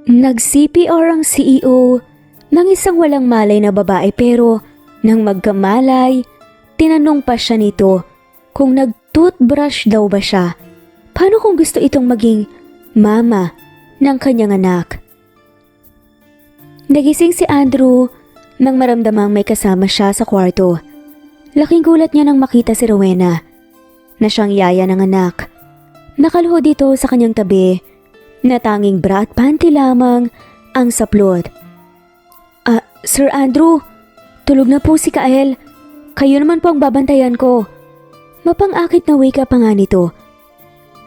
Nag-CPR ang CEO ng isang walang malay na babae pero nang magkamalay, tinanong pa siya nito kung nag-toothbrush daw ba siya. Paano kung gusto itong maging mama ng kanyang anak? Nagising si Andrew nang maramdamang may kasama siya sa kwarto. Laking gulat niya nang makita si Rowena na siyang yaya ng anak. Nakaluhod dito sa kanyang tabi na tanging bra at panty lamang ang saplot. Sir Andrew, tulog na po si Kael. Kayo naman po ang babantayan ko. Mapang-akit na wika pa nga nito.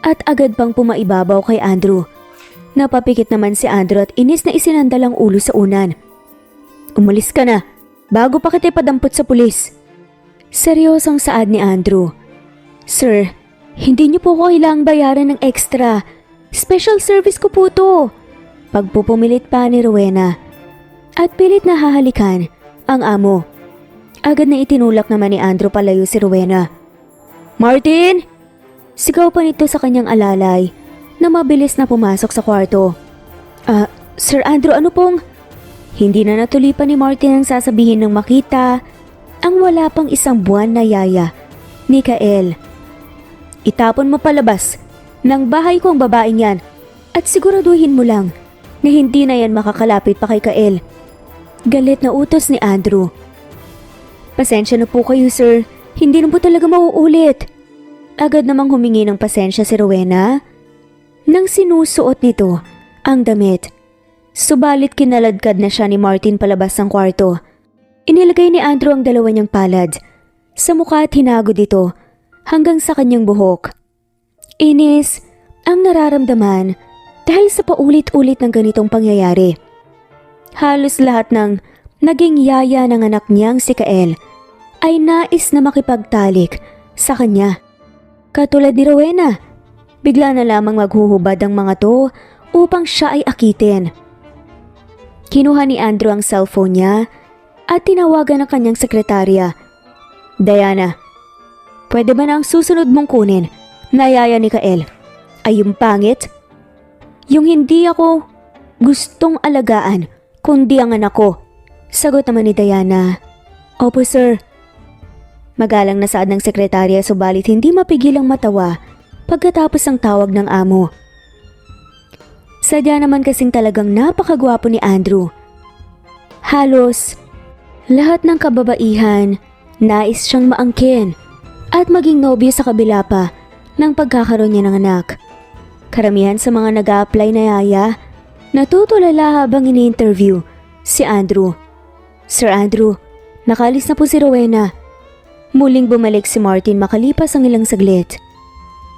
At agad pang pumaibabaw kay Andrew. Napapikit naman si Andrew at inis na isinandal ang ulo sa unan. Umalis ka na, bago pa kita padampot sa pulis. Seryosong saad ni Andrew. Sir, hindi niyo po kailangang bayaran ng extra. Special service ko po to. Pagpupumilit pa ni Rowena. At pilit na hahalikan ang amo. Agad na itinulak naman ni Andrew palayo si Rowena. Martin! Sigaw pa nito sa kanyang alalay na mabilis na pumasok sa kwarto. Sir Andrew, ano pong? Hindi na natuloy pa ni Martin ang sasabihin ng makita ang wala pang isang buwan na yaya ni Kael. Itapon mo palabas ng bahay ko ang babaeng yan at siguraduhin mo lang na hindi na yan makakalapit pa kay Kael. Galit na utos ni Andrew. Pasensya na po kayo sir, hindi na po talaga mauulit. Agad namang humingi ng pasensya si Rowena nang sinusuot nito ang damit. Subalit kinaladkad na siya ni Martin palabas ng kwarto. Inilagay ni Andrew ang dalawa niyang palad sa mukha at hinagod ito hanggang sa kanyang buhok. Inis ang nararamdaman dahil sa paulit-ulit ng ganitong pangyayari. Halos lahat ng naging yaya ng anak niyang si Kael ay nais na makipagtalik sa kanya. Katulad ni Rowena, bigla na lamang maghuhubad ang mga to upang siya ay akitin. Kinuha ni Andrew ang cellphone niya at tinawagan ang kanyang sekretarya. Diana, pwede ba na ang susunod mong kunin na yaya ni Kael? Ay yung pangit? Yung hindi ako gustong alagaan kundi ang anak ko. Sagot naman ni Diana. Opo sir. Magalang na saad ng sekretarya subalit hindi mapigilang matawa pagkatapos ang tawag ng amo. Sadya naman kasing talagang napakagwapo ni Andrew. Halos lahat ng kababaihan nais siyang maangkin at maging nobyo sa kabila pa ng pagkakaroon niya ng anak. Karamihan sa mga nag-a-apply na yaya natutulala habang ini-interview si Andrew. Sir Andrew, nakaalis na po si Rowena. Muling bumalik si Martin makalipas ang ilang saglit.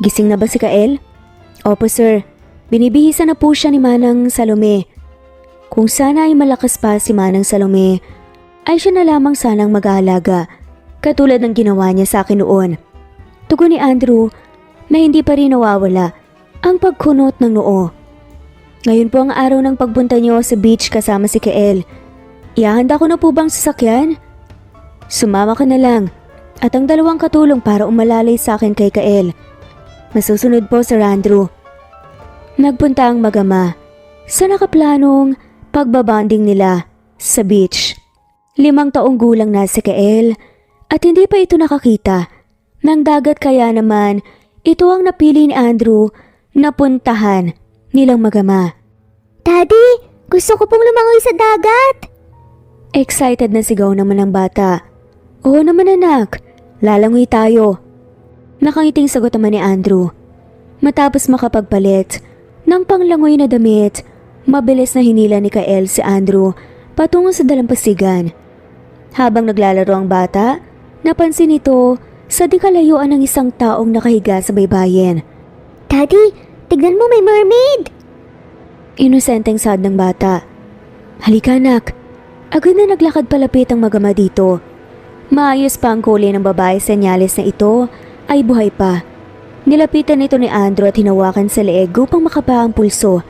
Gising na ba si Kael? Opo sir, binibihisan na po siya ni Manang Salome. Kung sana ay malakas pa si Manang Salome, ay siya na lamang sanang mag-aalaga, katulad ng ginawa niya sa akin noon. Tugon ni Andrew na hindi pa rin nawawala ang pagkunot ng noo. Ngayon po ang araw ng pagpunta niyo sa beach kasama si Kael. Ihahanda ko na po bang sasakyan? Sumama ka na lang at ang dalawang katulong para umalalay sa akin kay Kael. Masusunod po Sir Andrew. Nagpunta ang mag-ama sa nakaplanong pagbabanding nila sa beach. 5 taong gulang na si Kael at hindi pa ito nakakita ng dagat kaya naman ito ang napili ni Andrew na puntahan nilang mag-ama. Daddy, gusto ko pong lumangoy sa dagat! Excited na sigaw naman ng bata. Oo naman anak, lalangoy tayo. Nakangiting sagot naman ni Andrew. Matapos makapagpalit ng panglangoy na damit, mabilis na hinila ni Kael si Andrew patungo sa dalampasigan. Habang naglalaro ang bata, napansin ito sa di kalayuan ng isang taong nakahiga sa baybayin. Daddy, tignan mo may mermaid! Inosenteng saad ng bata. Halika anak. Agad na naglakad palapit ang mag-ama dito. Maayos pa ang kulay ng babae senyales na ito ay buhay pa. Nilapitan ito ni Andrew at hinawakan sa leeg upang makapa ang pulso.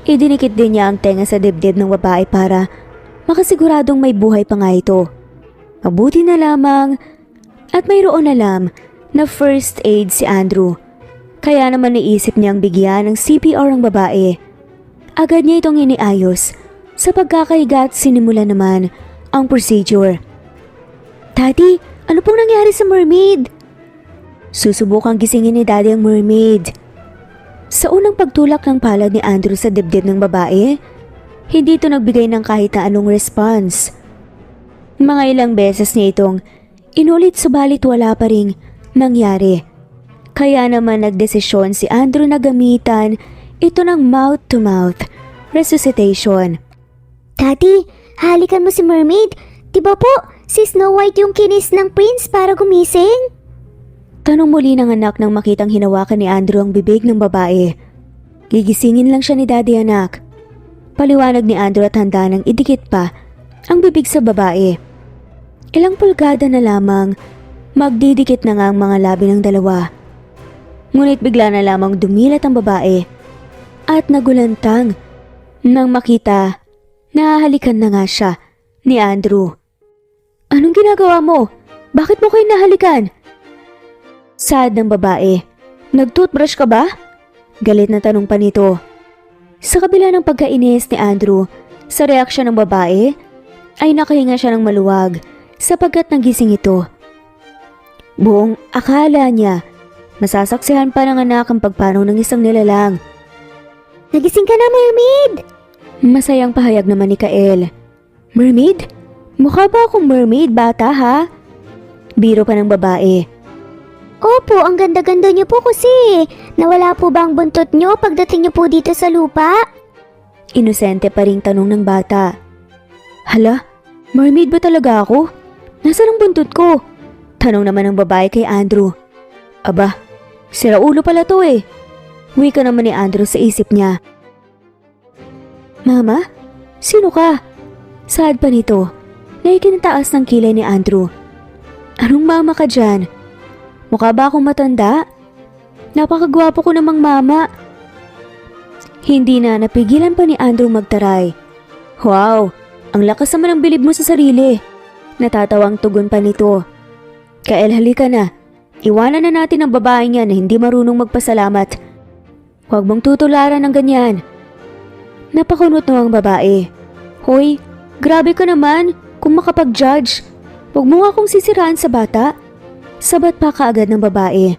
Idinikit din niya ang tenga sa dibdib ng babae para makasiguradong may buhay pa nga ito. Mabuti na lamang at mayroon alam na first aid si Andrew. Kaya naman naisip niyang bigyan ng CPR ang babae. Agad niya itong iniayos. Sa pagkakahiga at sinimula naman ang procedure. Daddy, ano pong nangyari sa mermaid? Susubukang gisingin ni Daddy ang mermaid. Sa unang pagtulak ng palad ni Andrew sa dibdib ng babae, hindi ito nagbigay ng kahit na anong response. Mga ilang beses niya itong inulit subalit wala pa ring nangyari. Kaya naman nagdesisyon si Andrew na gamitan ito ng mouth-to-mouth resuscitation. Daddy, halikan mo si mermaid. Diba po, si Snow White yung kinis ng prince para gumising? Tanong muli ng anak nang makitang hinawakan ni Andrew ang bibig ng babae. Gigisingin lang siya ni Daddy, anak. Paliwanag ni Andrew at handa nang idikit pa ang bibig sa babae. Ilang pulgada na lamang, magdidikit na nga ang mga labi ng dalawa. Ngunit bigla na lamang dumilat ang babae at nagulantang nang makita na hahalikan na nga siya ni Andrew. Anong ginagawa mo? Bakit mo kayo nahalikan? Saad ng babae. Nag-toothbrush ka ba? Galit na tanong pa nito. Sa kabila ng pagkainis ni Andrew, sa reaksyon ng babae, ay nakahinga siya ng maluwag sapagkat nagising ito. Buong akala niya, masasaksihan pa ng anak ang pagpanaw ng isang nilalang. Nagising ka na, mermaid! Masayang pahayag naman ni Kael. Mermaid? Mukha ba akong mermaid, bata ha? Biro pa ng babae. Opo, ang ganda-ganda niyo po kasi. Nawala po ba ang buntot niyo pagdating niyo po dito sa lupa? Inosente pa ring tanong ng bata. Hala, mermaid ba talaga ako? Nasaan ang buntot ko? Tanong naman ng babae kay Andrew. Aba, sira ulo pala to eh. Wika naman ni Andrew sa isip niya. Mama? Sino ka? Saad pa nito, na ikinataas ng kilay ni Andrew. Anong mama ka dyan? Mukha ba akong matanda? Napakagwapo ko namang mama. Hindi na napigilan pa ni Andrew magtaray. Wow, ang lakas naman ng bilib mo sa sarili. Natatawang tugon pa nito. Kael, halika na. Iwanan na natin ang babaeng yan na hindi marunong magpasalamat. Huwag mong tutularan ng ganyan. Napakunot na ang babae. Hoy, grabe ka naman kung makapag-judge. Huwag mo nga akong sisiraan sa bata. Sabat pa kaagad ng babae.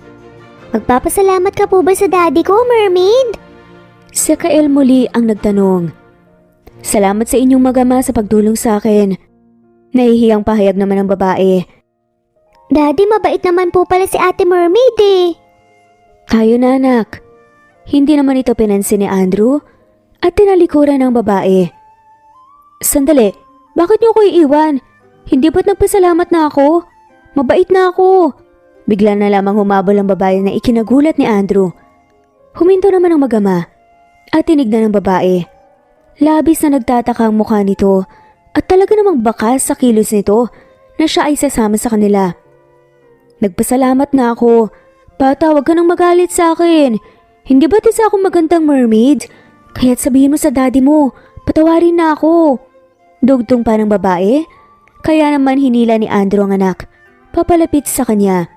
Magpapasalamat ka po ba sa daddy ko, mermaid? Si Kael muli ang nagtanong. Salamat sa inyong magama sa pagtulong sa akin. Nahihiyang pahayag naman ng babae. Daddy, mabait naman po pala si ate mermaid eh. Tayo na anak. Hindi naman ito pinansin ni Andrew at tinalikuran ng babae. Sandali, bakit niyo ko iiwan? Hindi ba't nagpasalamat na ako? Mabait na ako. Bigla na lamang humabol ang babae na ikinagulat ni Andrew. Huminto naman ang magama at tinignan ng babae. Labis na nagtataka ang mukha nito at talaga namang bakas sa kilos nito na siya ay sasama sa kanila. Nagpasalamat na ako. Bata, wag ka nang magalit sa akin. Hindi ba't isa akong magandang mermaid? Kaya't sabihin mo sa daddy mo, patawarin na ako. Dugtong pa ng babae, kaya naman hinila ni Andrew ang anak. Papalapit sa kanya.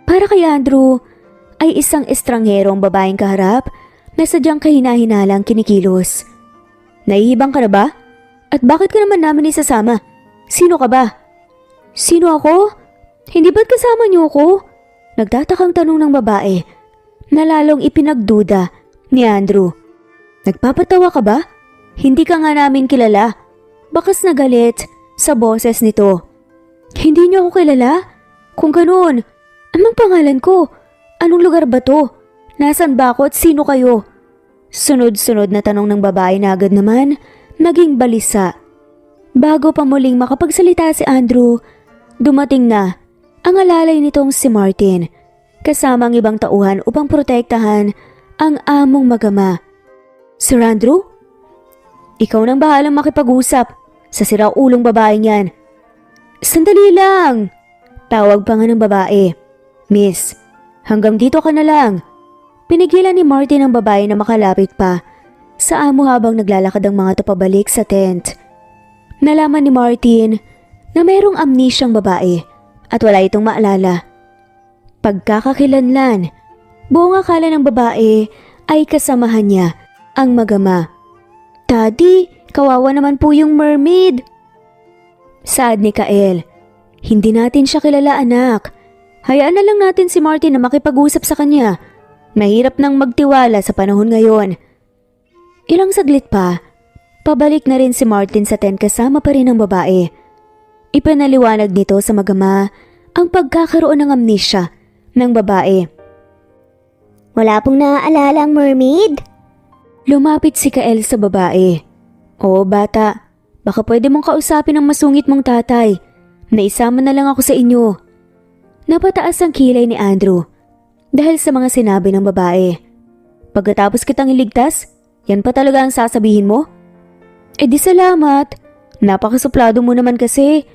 Para kay Andrew, ay isang estranghero ang babaeng kaharap na sadyang kahina-hinalang kinikilos. Naihibang ka na ba? At bakit ka naman namin isasama? Sino ka ba? Sino ako? Hindi ba't kasama niyo ako? Nagtatakang tanong ng babae na lalong ipinagduda ni Andrew. Nagpapatawa ka ba? Hindi ka nga namin kilala. Bakas na galit sa boses nito. Hindi niyo ako kilala? Kung ganoon, anong pangalan ko? Anong lugar ba to? Nasaan ba ako at sino kayo? Sunod-sunod na tanong ng babae na agad naman naging balisa. Bago pa muling makapagsalita si Andrew, dumating na ang alalay nitong si Martin, kasama ang ibang tauhan upang protektahan ang among magama. Sir Andrew? Ikaw nang bahalang makipag-usap sa siraulong babaeng yan. Sandali lang! Tawag pa nga ng babae. Miss, hanggang dito ka na lang. Pinigilan ni Martin ang babae na makalapit pa sa amo habang naglalakad ang mga pabalik sa tent. Nalaman ni Martin na mayroong amnesyang babae at wala itong maalala. Pagkakakilanlan, buong akala ng babae ay kasamahan niya ang magama. Daddy, kawawa naman po yung mermaid. Saad ni Kael. Hindi natin siya kilala, anak. Hayaan na lang natin si Martin na makipag-usap sa kanya. Mahirap nang magtiwala sa panahon ngayon. Ilang saglit pa, pabalik na rin si Martin sa tent kasama pa rin ang babae. Ipinaliwanag nito sa magama ang pagkakaroon ng amnesia ng babae. Wala pong naaalala ang mermaid? Lumapit si Kael sa babae. Oo bata, baka pwede mong kausapin ang masungit mong tatay. Naisama na lang ako sa inyo. Napataas ang kilay ni Andrew dahil sa mga sinabi ng babae. Pagkatapos kitang iligtas, yan pa talaga ang sasabihin mo? Eh di salamat. Napakasuplado mo naman kasi.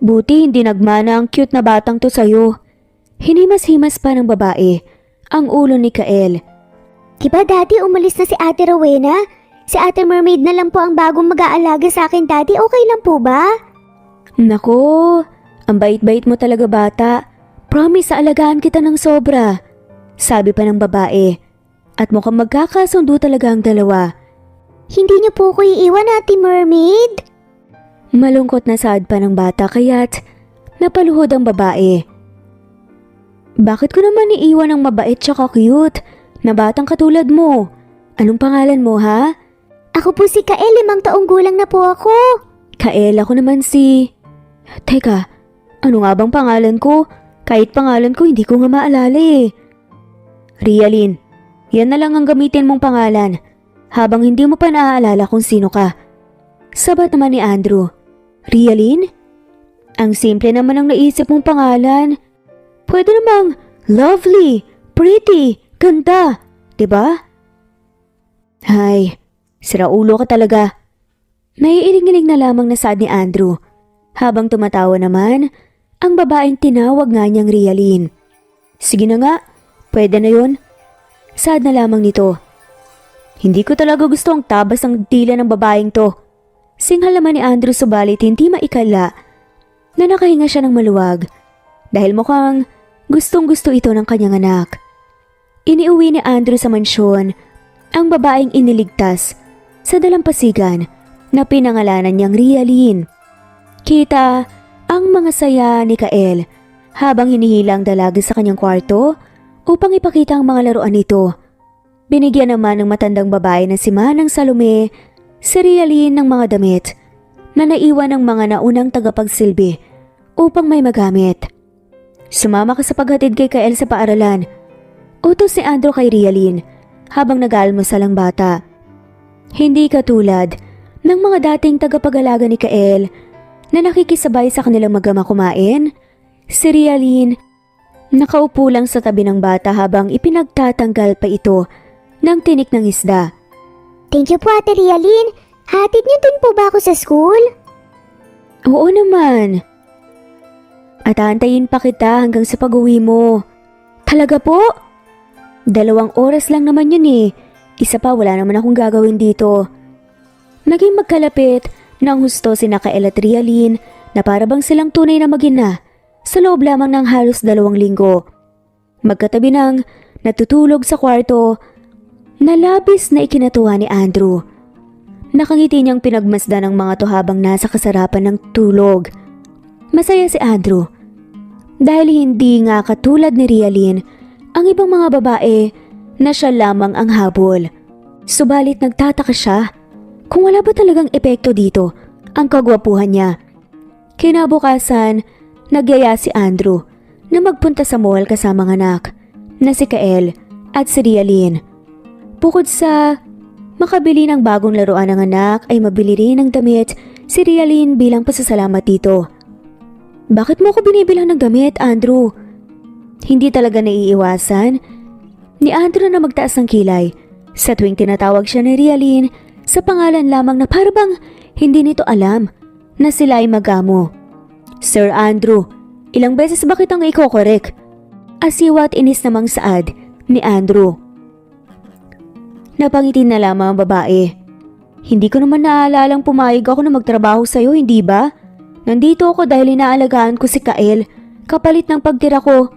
Buti hindi nagmana ang cute na batang to sa'yo. Hinimas-himas pa ng babae ang ulo ni Kael. Diba daddy umalis na si Ate Rowena? Si Ate Mermaid na lang po ang bagong mag-aalaga sa akin daddy, okay lang po ba? Nako, ang bait-bait mo talaga bata. Promise, aalagaan kita ng sobra. Sabi pa ng babae. At mukhang magkakasundo talaga ang dalawa. Hindi niyo po ko iiwan, Ate Mermaid? Malungkot na saad pa ng bata kaya't napaluhod ang babae. Bakit ko naman iiwan ang mabait tsaka cute na batang katulad mo? Anong pangalan mo ha? Ako po si Kael, 5 taong gulang na po ako. Kael, ako naman si... Teka, ano nga bang pangalan ko? Kahit pangalan ko hindi ko nga maalala eh. Rialin, yan na lang ang gamitin mong pangalan habang hindi mo pa naaalala kung sino ka. Sabat naman ni Andrew. Rialin? Ang simple naman ang naisip mong pangalan. Pwede namang lovely, pretty, ganda, diba? Hay, siraulo ka talaga. Naiiling-iling na lamang na saad ni Andrew. Habang tumatawa naman, ang babaeng tinawag nga niyang Rialin. Sige na nga, pwede na yun. Saad na lamang nito. Hindi ko talaga gusto ang tabas ng dila ng babaeng to. Singhal naman ni Andrew subalit hindi maikala na nakahinga siya ng maluwag dahil mukhang gustong-gusto ito ng kanyang anak. Iniuwi ni Andrew sa mansyon ang babaeng iniligtas sa dalampasigan na pinangalanan niyang Rialin. Kita ang mga saya ni Kael habang hinihila ang dalaga sa kanyang kwarto upang ipakita ang mga laruan nito. Binigyan naman ng matandang babae na si Manang Salome si Rialin ng mga damit na naiwan ng mga naunang tagapagsilbi upang may magamit. Sumama ka sa paghatid kay Kael sa paaralan. Utos ni Andrew kay Rialin habang nag-aalmusal ang bata. Hindi katulad ng mga dating tagapag-alaga ni Kael na nakikisabay sa kanilang magama kumain, si Rialin nakaupo lang sa tabi ng bata habang ipinagtatanggal pa ito ng tinik ng isda. Thank you po Ate Rialin. Hatid niyo din po ba ako sa school? Oo naman. At aantayin pa kita hanggang sa pag-uwi mo. Talaga po? 2 oras lang naman yun eh. Isa pa wala naman akong gagawin dito. Naging magkalapit nang husto si Kael at Rialin na para bang silang tunay na mag-ina sa loob lamang ng halos 2 linggo. Magkatabi nang natutulog sa kwarto na labis na ikinatuwa ni Andrew. Nakangiti niyang pinagmasdan ng mga to habang nasa kasarapan ng tulog. Masaya si Andrew dahil hindi nga katulad ni Rialin ang ibang mga babae na siya lamang ang habol. Subalit nagtataka siya kung wala ba talagang epekto dito ang kagwapuhan niya. Kinabukasan, nagyaya si Andrew na magpunta sa mall kasama ng anak na si Kael at si Rialin. Bukod sa makabili ng bagong laruan ng anak ay mabili rin ng damit si Rialin bilang pasasalamat dito. Bakit mo ko binibilang ng damit, Andrew? Hindi talaga naiiwasan ni Andrew na magtaas ng kilay sa tuwing tinatawag siya ni Rialin sa pangalan lamang na parabang hindi nito alam na sila ay magamo. Sir Andrew, ilang beses ba kitang iko-correct? Asiwa at inis namang saad ni Andrew. Napangiti na lamang ang babae. Hindi ko naman naalalang pumayag ako na magtrabaho sa'yo, hindi ba? Nandito ako dahil inaalagaan ko si Kael, kapalit ng pagtira ko.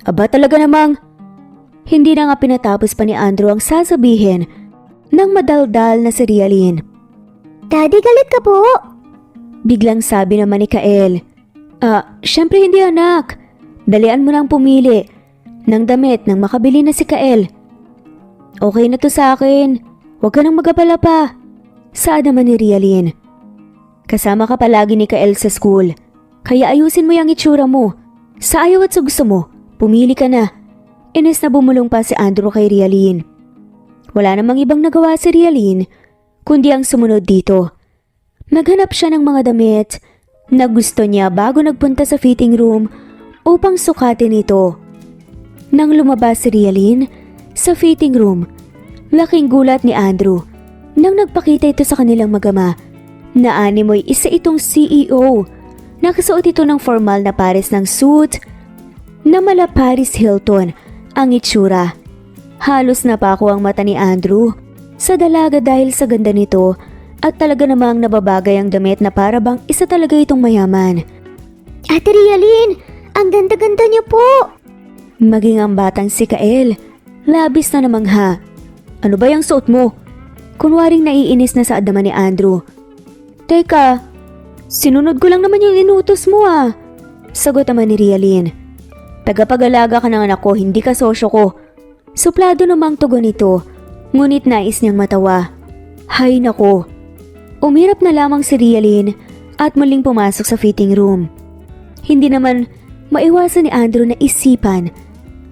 Aba talaga namang. Hindi na nga pinatapos pa ni Andrew ang sasabihin nang madaldal na si Rialin Daddy, galit ka po? Biglang sabi naman ni Kael. Syempre hindi anak. Dalian mo nang pumili ng damit nang makabili na si Kael. Okay na to sa akin. Huwag ka nang magabala pa. Saad naman ni Rialyn. Kasama ka palagi ni Kael sa school. Kaya ayusin mo yung itsura mo. Sa ayaw at sa gusto mo, pumili ka na. Inis na bumulong pa si Andrew kay Rialyn. Wala namang ibang nagawa si Rialyn, kundi ang sumunod dito. Naghanap siya ng mga damit na gusto niya bago nagpunta sa fitting room upang sukatin ito. Nang lumabas si Rialyn sa fitting room, laking gulat ni Andrew nang nagpakita ito sa kanilang magama na animoy isa itong CEO. Nakasuot ito ng formal na pares ng suit na mala Paris Hilton ang itsura. Halos napako ang mata ni Andrew sa dalaga dahil sa ganda nito at talaga namang nababagay ang damit na para bang isa talaga itong mayaman. Ate Rialyn, ang ganda-ganda niyo po! Maging ang batang si Kael, labis na namangha. Ano ba yung suot mo? Kunwaring naiinis na sa naman ni Andrew. Teka, sinunod ko lang naman yung inutos mo ah. Sagot naman ni Rialyn. Tagapag-alaga ka ng anak ko, hindi ka sosyo ko. Suplado namang tugon ito, ngunit nais niyang matawa. Hay nako. Umirap na lamang si Rialyn at muling pumasok sa fitting room. Hindi naman maiwasan ni Andrew na isipan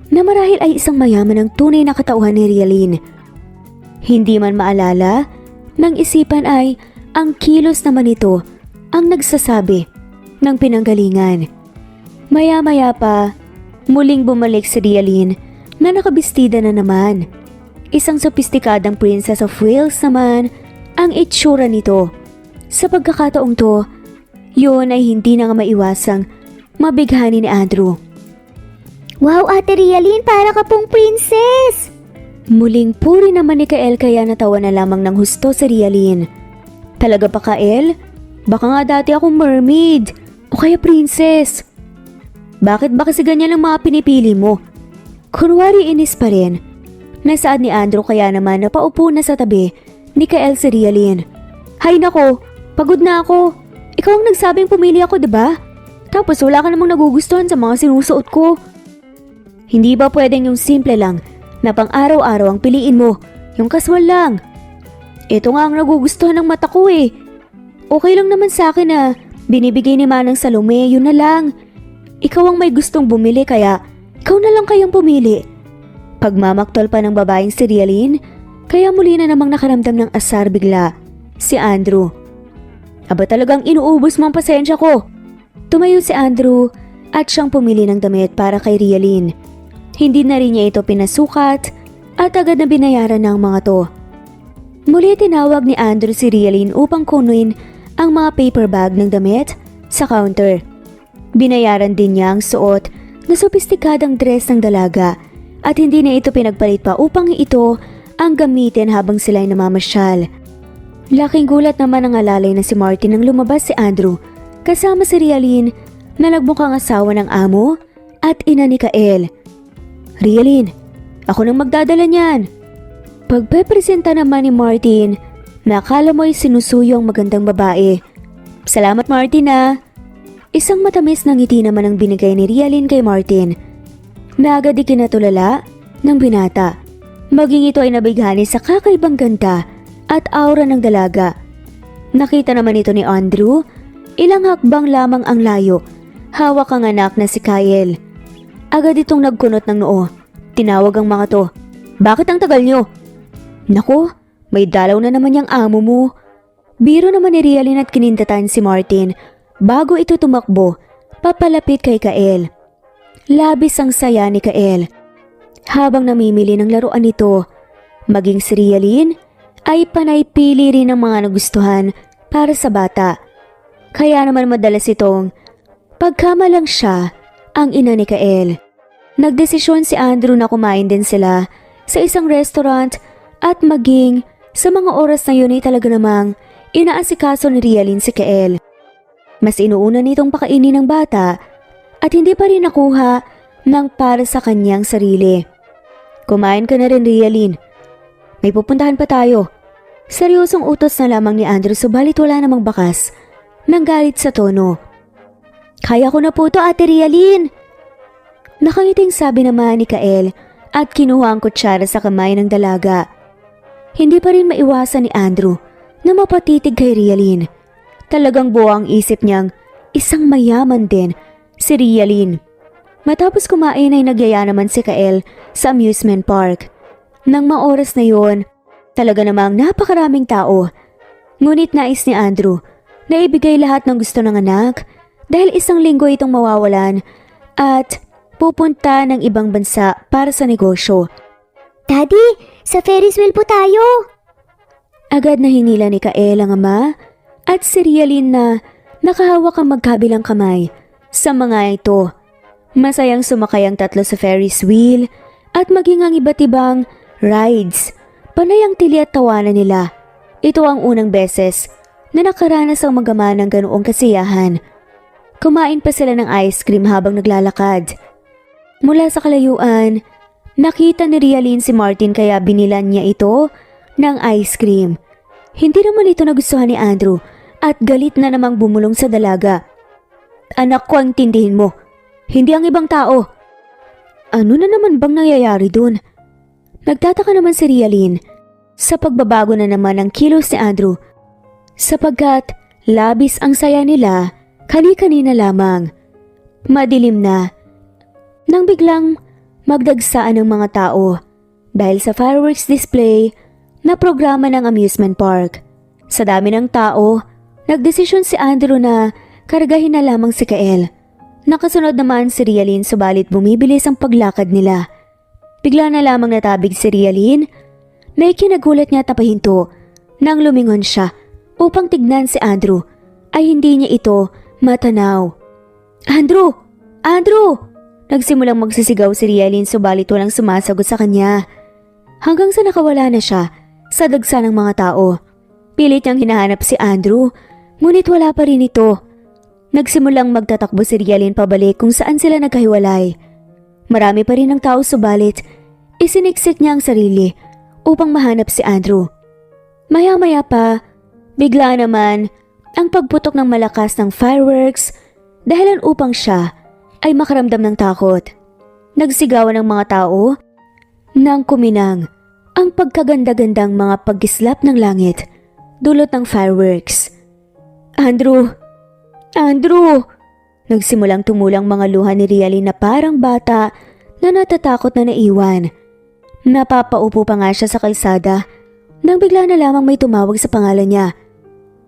na marahil ay isang mayaman ang tunay na katauhan ni Rialyn. Hindi man maalala, nang isipan ay ang kilos naman ito ang nagsasabi ng pinanggalingan. Maya-maya pa, muling bumalik si Rialyn na nakabistida na naman. Isang sopistikadang princess of Wales naman ang itsura nito. Sa pagkakataong to, yun ay hindi na nga maiwasang mabighani ni Andrew. Wow, Ate Rialyn, para ka pong princess! Muling puri naman ni Kael kaya natawa na lamang ng husto si Rialyn. Talaga pa Kael? Baka nga dati akong mermaid o kaya princess. Bakit ba kasi ganyan ang mga pinipili mo? Kunwari inis pa rin. Nasaad ni Andrew kaya naman napaupo na sa tabi ni Kael si Rialyn. Hay nako, pagod na ako. Ikaw ang nagsabing pumili ako, diba? Tapos wala ka namang nagugustuhan sa mga sinusuot ko. Hindi ba pwedeng yung simple lang na pang araw-araw ang piliin mo, yung casual lang? Ito nga ang nagugustuhan ng mata ko eh. Okay lang naman sa akin na binibigay ni Manang Salome, yun na lang. Ikaw ang may gustong bumili kaya ikaw na lang kayang pumili. Pagmamaktol pa ng babaeng si Rialyn, kaya muli na namang nakaramdam ng asar bigla si Andrew. Aba talagang inuubos mo ang pasensya ko. Tumayo si Andrew at siyang pumili ng damit para kay Rialyn. Hindi na rin niya ito pinasukat at agad na binayaran ng mga to. Muli tinawag ni Andrew si Rialyn upang kunin ang mga paper bag ng damit sa counter. Binayaran din niya ang suot na sopistikadang dress ng dalaga at hindi na ito pinagpalit pa upang ito ang gamitin habang sila'y namamasyal. Laking gulat naman ang alalay na si Martin nang lumabas si Andrew kasama si Rialyn na nagmukhang asawa ng amo at ina ni Kael. Rialyn, ako nang magdadala niyan. Pagpepresenta naman ni Martin, nakala mo'y sinusuyo ang magandang babae. Salamat Martin ah. Isang matamis na ngiti naman ang binigay ni Rialyn kay Martin. Na agad ikinatulala ng binata. Maging ito ay nabighani sa kakaibang ganda at aura ng dalaga. Nakita naman ito ni Andrew, ilang hakbang lamang ang layo. Hawak ang anak na si Kael. Agad itong nagkunot ng noo. Tinawag ang mga to. Bakit ang tagal nyo? Nako, may dalaw na naman yung amo mo. Biro naman ni Rialyn at kinindatan si Martin bago ito tumakbo papalapit kay Kael. Labis ang saya ni Kael. Habang namimili ng laruan nito, maging si Rialyn ay panay pili rin ng mga nagustuhan para sa bata. Kaya naman madalas itong pagkamalang siya ang ina ni Kael. Nagdesisyon si Andrew na kumain din sila sa isang restaurant at maging sa mga oras na yun ay talaga namang inaasikaso ni Rialyn si Kael. Mas inuuna nitong pakainin ng bata at hindi pa rin nakuha ng para sa kanyang sarili. Kumain ka na rin Rialyn. May pupuntahan pa tayo. Seryosong utos na lamang ni Andrew subalit wala namang bakas ng galit sa tono. Kaya ko na po to, Ate Rialyn. Nakangiting sabi naman ni Kael at kinuha ang kutsara sa kamay ng dalaga. Hindi pa rin maiwasan ni Andrew na mapatitig kay Rialyn. Talagang buo ang isip niyang isang mayaman din si Rialyn. Matapos kumain ay nagyaya naman si Kael sa amusement park. Nang maoras na yon, talaga namang napakaraming tao. Ngunit nais ni Andrew na ibigay lahat ng gusto ng anak dahil isang linggo itong mawawalan at pupunta ng ibang bansa para sa negosyo. Daddy, sa Ferris wheel po tayo. Agad na hinila ni Kael ang ama at si Rialyn na nakahawak ang magkabilang kamay sa mga ito. Masayang sumakay ang tatlo sa Ferris wheel at maging ang iba't ibang rides. Panay ang tili at tawanan nila. Ito ang unang beses na nakaranas ang mag-ama ng ganoong kasiyahan. Kumain pa sila ng ice cream habang naglalakad. Mula sa kalayuan, nakita ni Rialyn si Martin kaya binilan niya ito ng ice cream. Hindi naman ito nagustuhan ni Andrew at galit na namang bumulong sa dalaga. Anak ko, ang tindihin mo. Hindi ang ibang tao. Ano na naman bang nangyayari dun? Nagtataka naman si Rialyn sa pagbabago na naman ng kilos ni Andrew sapagkat labis ang saya nila kani-kanina lamang. Madilim na nang biglang magdagsaan ng mga tao dahil sa fireworks display na programa ng amusement park. Sa dami ng tao, nagdesisyon si Andrew na kargahin na lamang si Kael. Nakasunod naman si Rialyn subalit bumibilis ang paglakad nila. Bigla na lamang natabig si Rialyn na ikinagulat niya tapahinto nang lumingon siya upang tignan si Andrew ay hindi niya ito matanaw. Andrew! Andrew! Nagsimulang magsisigaw si Rialyn subalit walang sumasagot sa kanya. Hanggang sa nakawala na siya sa dagsa ng mga tao. Pilit niyang hinahanap si Andrew ngunit wala pa rin ito. Nagsimulang magtatakbo si Rialyn pabalik kung saan sila nagkahiwalay. Marami pa rin ang tao subalit isiniksik niya ang sarili upang mahanap si Andrew. Maya-maya pa, bigla naman ang pagputok ng malakas ng fireworks dahilan upang siya ay makaramdam ng takot. Nagsigawan ng mga tao nang kuminang ang pagkaganda-gandang mga pagkislap ng langit dulot ng fireworks. Andrew! Andrew! Nagsimulang tumulang mga luha ni Rialyn na parang bata na natatakot na naiwan. Napapaupo pa nga siya sa kalsada nang bigla na lamang may tumawag sa pangalan niya.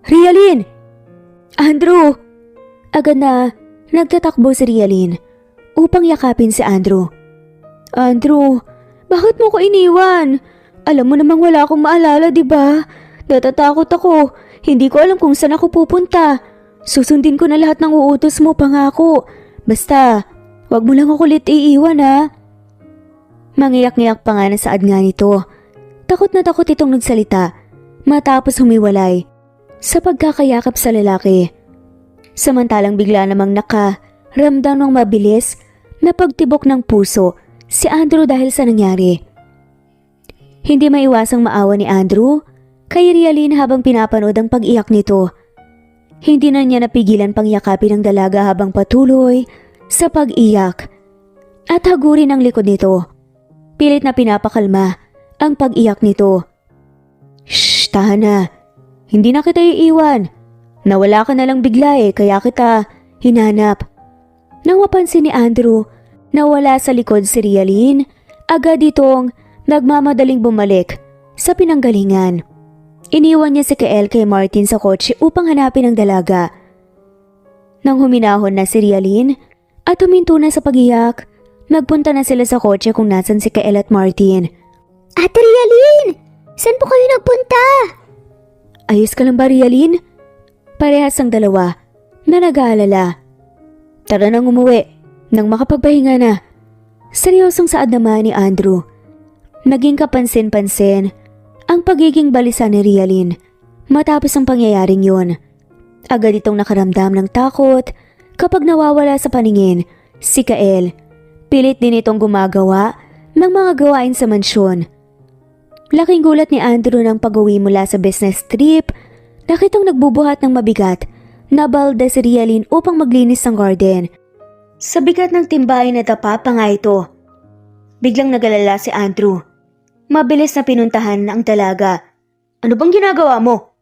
Rialyn! Andrew! Agad na nagtatakbo si Rialyn upang yakapin si Andrew. Andrew, bakit mo ko iniwan? Alam mo namang wala akong maalala, di ba? Natatakot ako. Hindi ko alam kung saan ako pupunta. Susundin ko na lahat ng uutos mo, pangako. Basta, wag mo lang ako ulit iiwan, ha? Mangiyak-ngiyak pa nga na saad nga nito. Takot na takot itong nagsalita matapos humiwalay sa pagkakayakap sa lalaki. Samantalang bigla namang nakaramdam ng mabilis na pagtibok ng puso si Andrew dahil sa nangyari. Hindi maiwasang maawa ni Andrew kay Rialyn habang pinapanood ang pag-iyak nito. Hindi na niya napigilan pang yakapin ang dalaga habang patuloy sa pag-iyak at hagurin ang likod nito. Pilit na pinapakalma ang pag-iyak nito. Shh, tahan na. Hindi na kita iiwan. Nawala ka na lang bigla kaya kita hinanap. Nang mapansin ni Andrew na wala sa likod si Rialyn, agad itong nagmamadaling bumalik sa pinanggalingan. Iniwan niya si Kael kay Martin sa kotse upang hanapin ang dalaga. Nang huminahon na si Rialyn at huminto na sa pag-iyak, nagpunta na sila sa kotse kung nasan si Kael at Martin. Ate Rialyn! Saan po kayo nagpunta? Ayos ka lang ba, Rialyn? Parehas ang dalawa na nag-aalala. Tara nang umuwi nang makapagpahinga na. Seryosong saad naman ni Andrew. Naging kapansin-pansin ang pagiging balisa ni Rialyn matapos ang pangyayaring yun. Agad itong nakaramdam ng takot kapag nawawala sa paningin si Kael. Pilit din itong gumagawa ng mga gawain sa mansyon. Laking gulat ni Andrew nang pag-uwi mula sa business trip. Nakitang nagbubuhat ng mabigat na balde si Rialyn upang maglinis ng garden. Sa bigat ng timbay na dapa pa nga ito. Biglang nagalala si Andrew. Mabilis na pinuntahan ang dalaga. Ano bang ginagawa mo?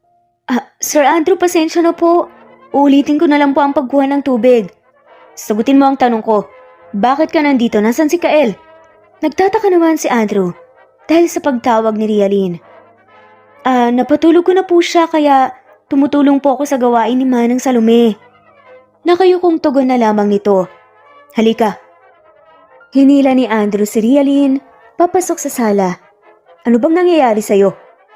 Sir Andrew, pasensya na po. Ulitin ko na lang po ang pagkuha ng tubig. Sagutin mo ang tanong ko. Bakit ka nandito? Nasaan si Kael? Nagtataka naman si Andrew dahil sa pagtawag ni Rialyn. Napatulog ko na po siya kaya tumutulong po ako sa gawain ni Manang Salome. Nakayukong tugon na lamang nito. Halika. Hinila ni Andrew si Rialyn papasok sa sala. Ano bang nangyayari sa'yo?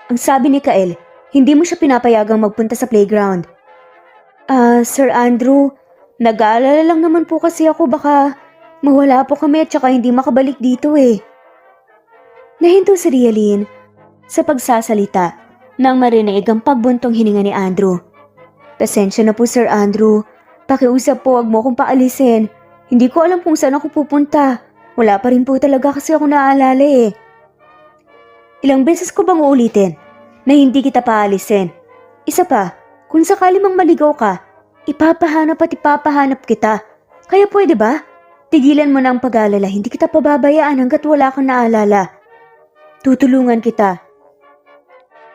Ang sabi ni Kael, hindi mo siya pinapayagang magpunta sa playground. Sir Andrew, nag-aalala lang naman po kasi ako baka mawala po kami at saka hindi makabalik dito eh. Nahinto si Rialyn sa pagsasalita nang marinig ang pagbuntong hininga ni Andrew. Pasensya na po Sir Andrew, pakiusap po wag mo akong paalisin. Hindi ko alam kung saan ako pupunta. Wala pa rin po talaga kasi ako naaalala eh. Ilang beses ko bang uulitin na hindi kita paalisin? Isa pa, kung sakali mang maligaw ka, ipapahanap at ipapahanap kita. Kaya pwede ba? Tigilan mo na ang pag-aalala, hindi kita pababayaan hanggat wala kang naalala. Tutulungan kita.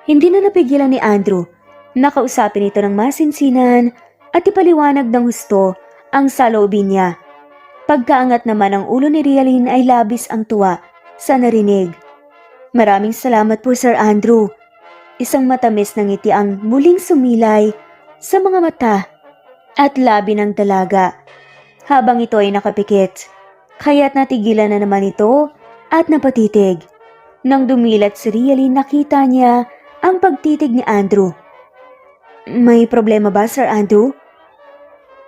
Hindi na napigilan ni Andrew. Nakausapin ito ng masinsinan at ipaliwanag ng husto ang saloobin niya. Pagkaangat naman ang ulo ni Rialyn ay labis ang tuwa sa narinig. Maraming salamat po Sir Andrew. Isang matamis na ngiti ang muling sumilay sa mga mata at labi ng dalaga. Habang ito ay nakapikit, kaya't natigilan na naman ito at napatitig. Nang dumilat si Rialyn, nakita niya ang pagtitig ni Andrew. May problema ba, Sir Andrew?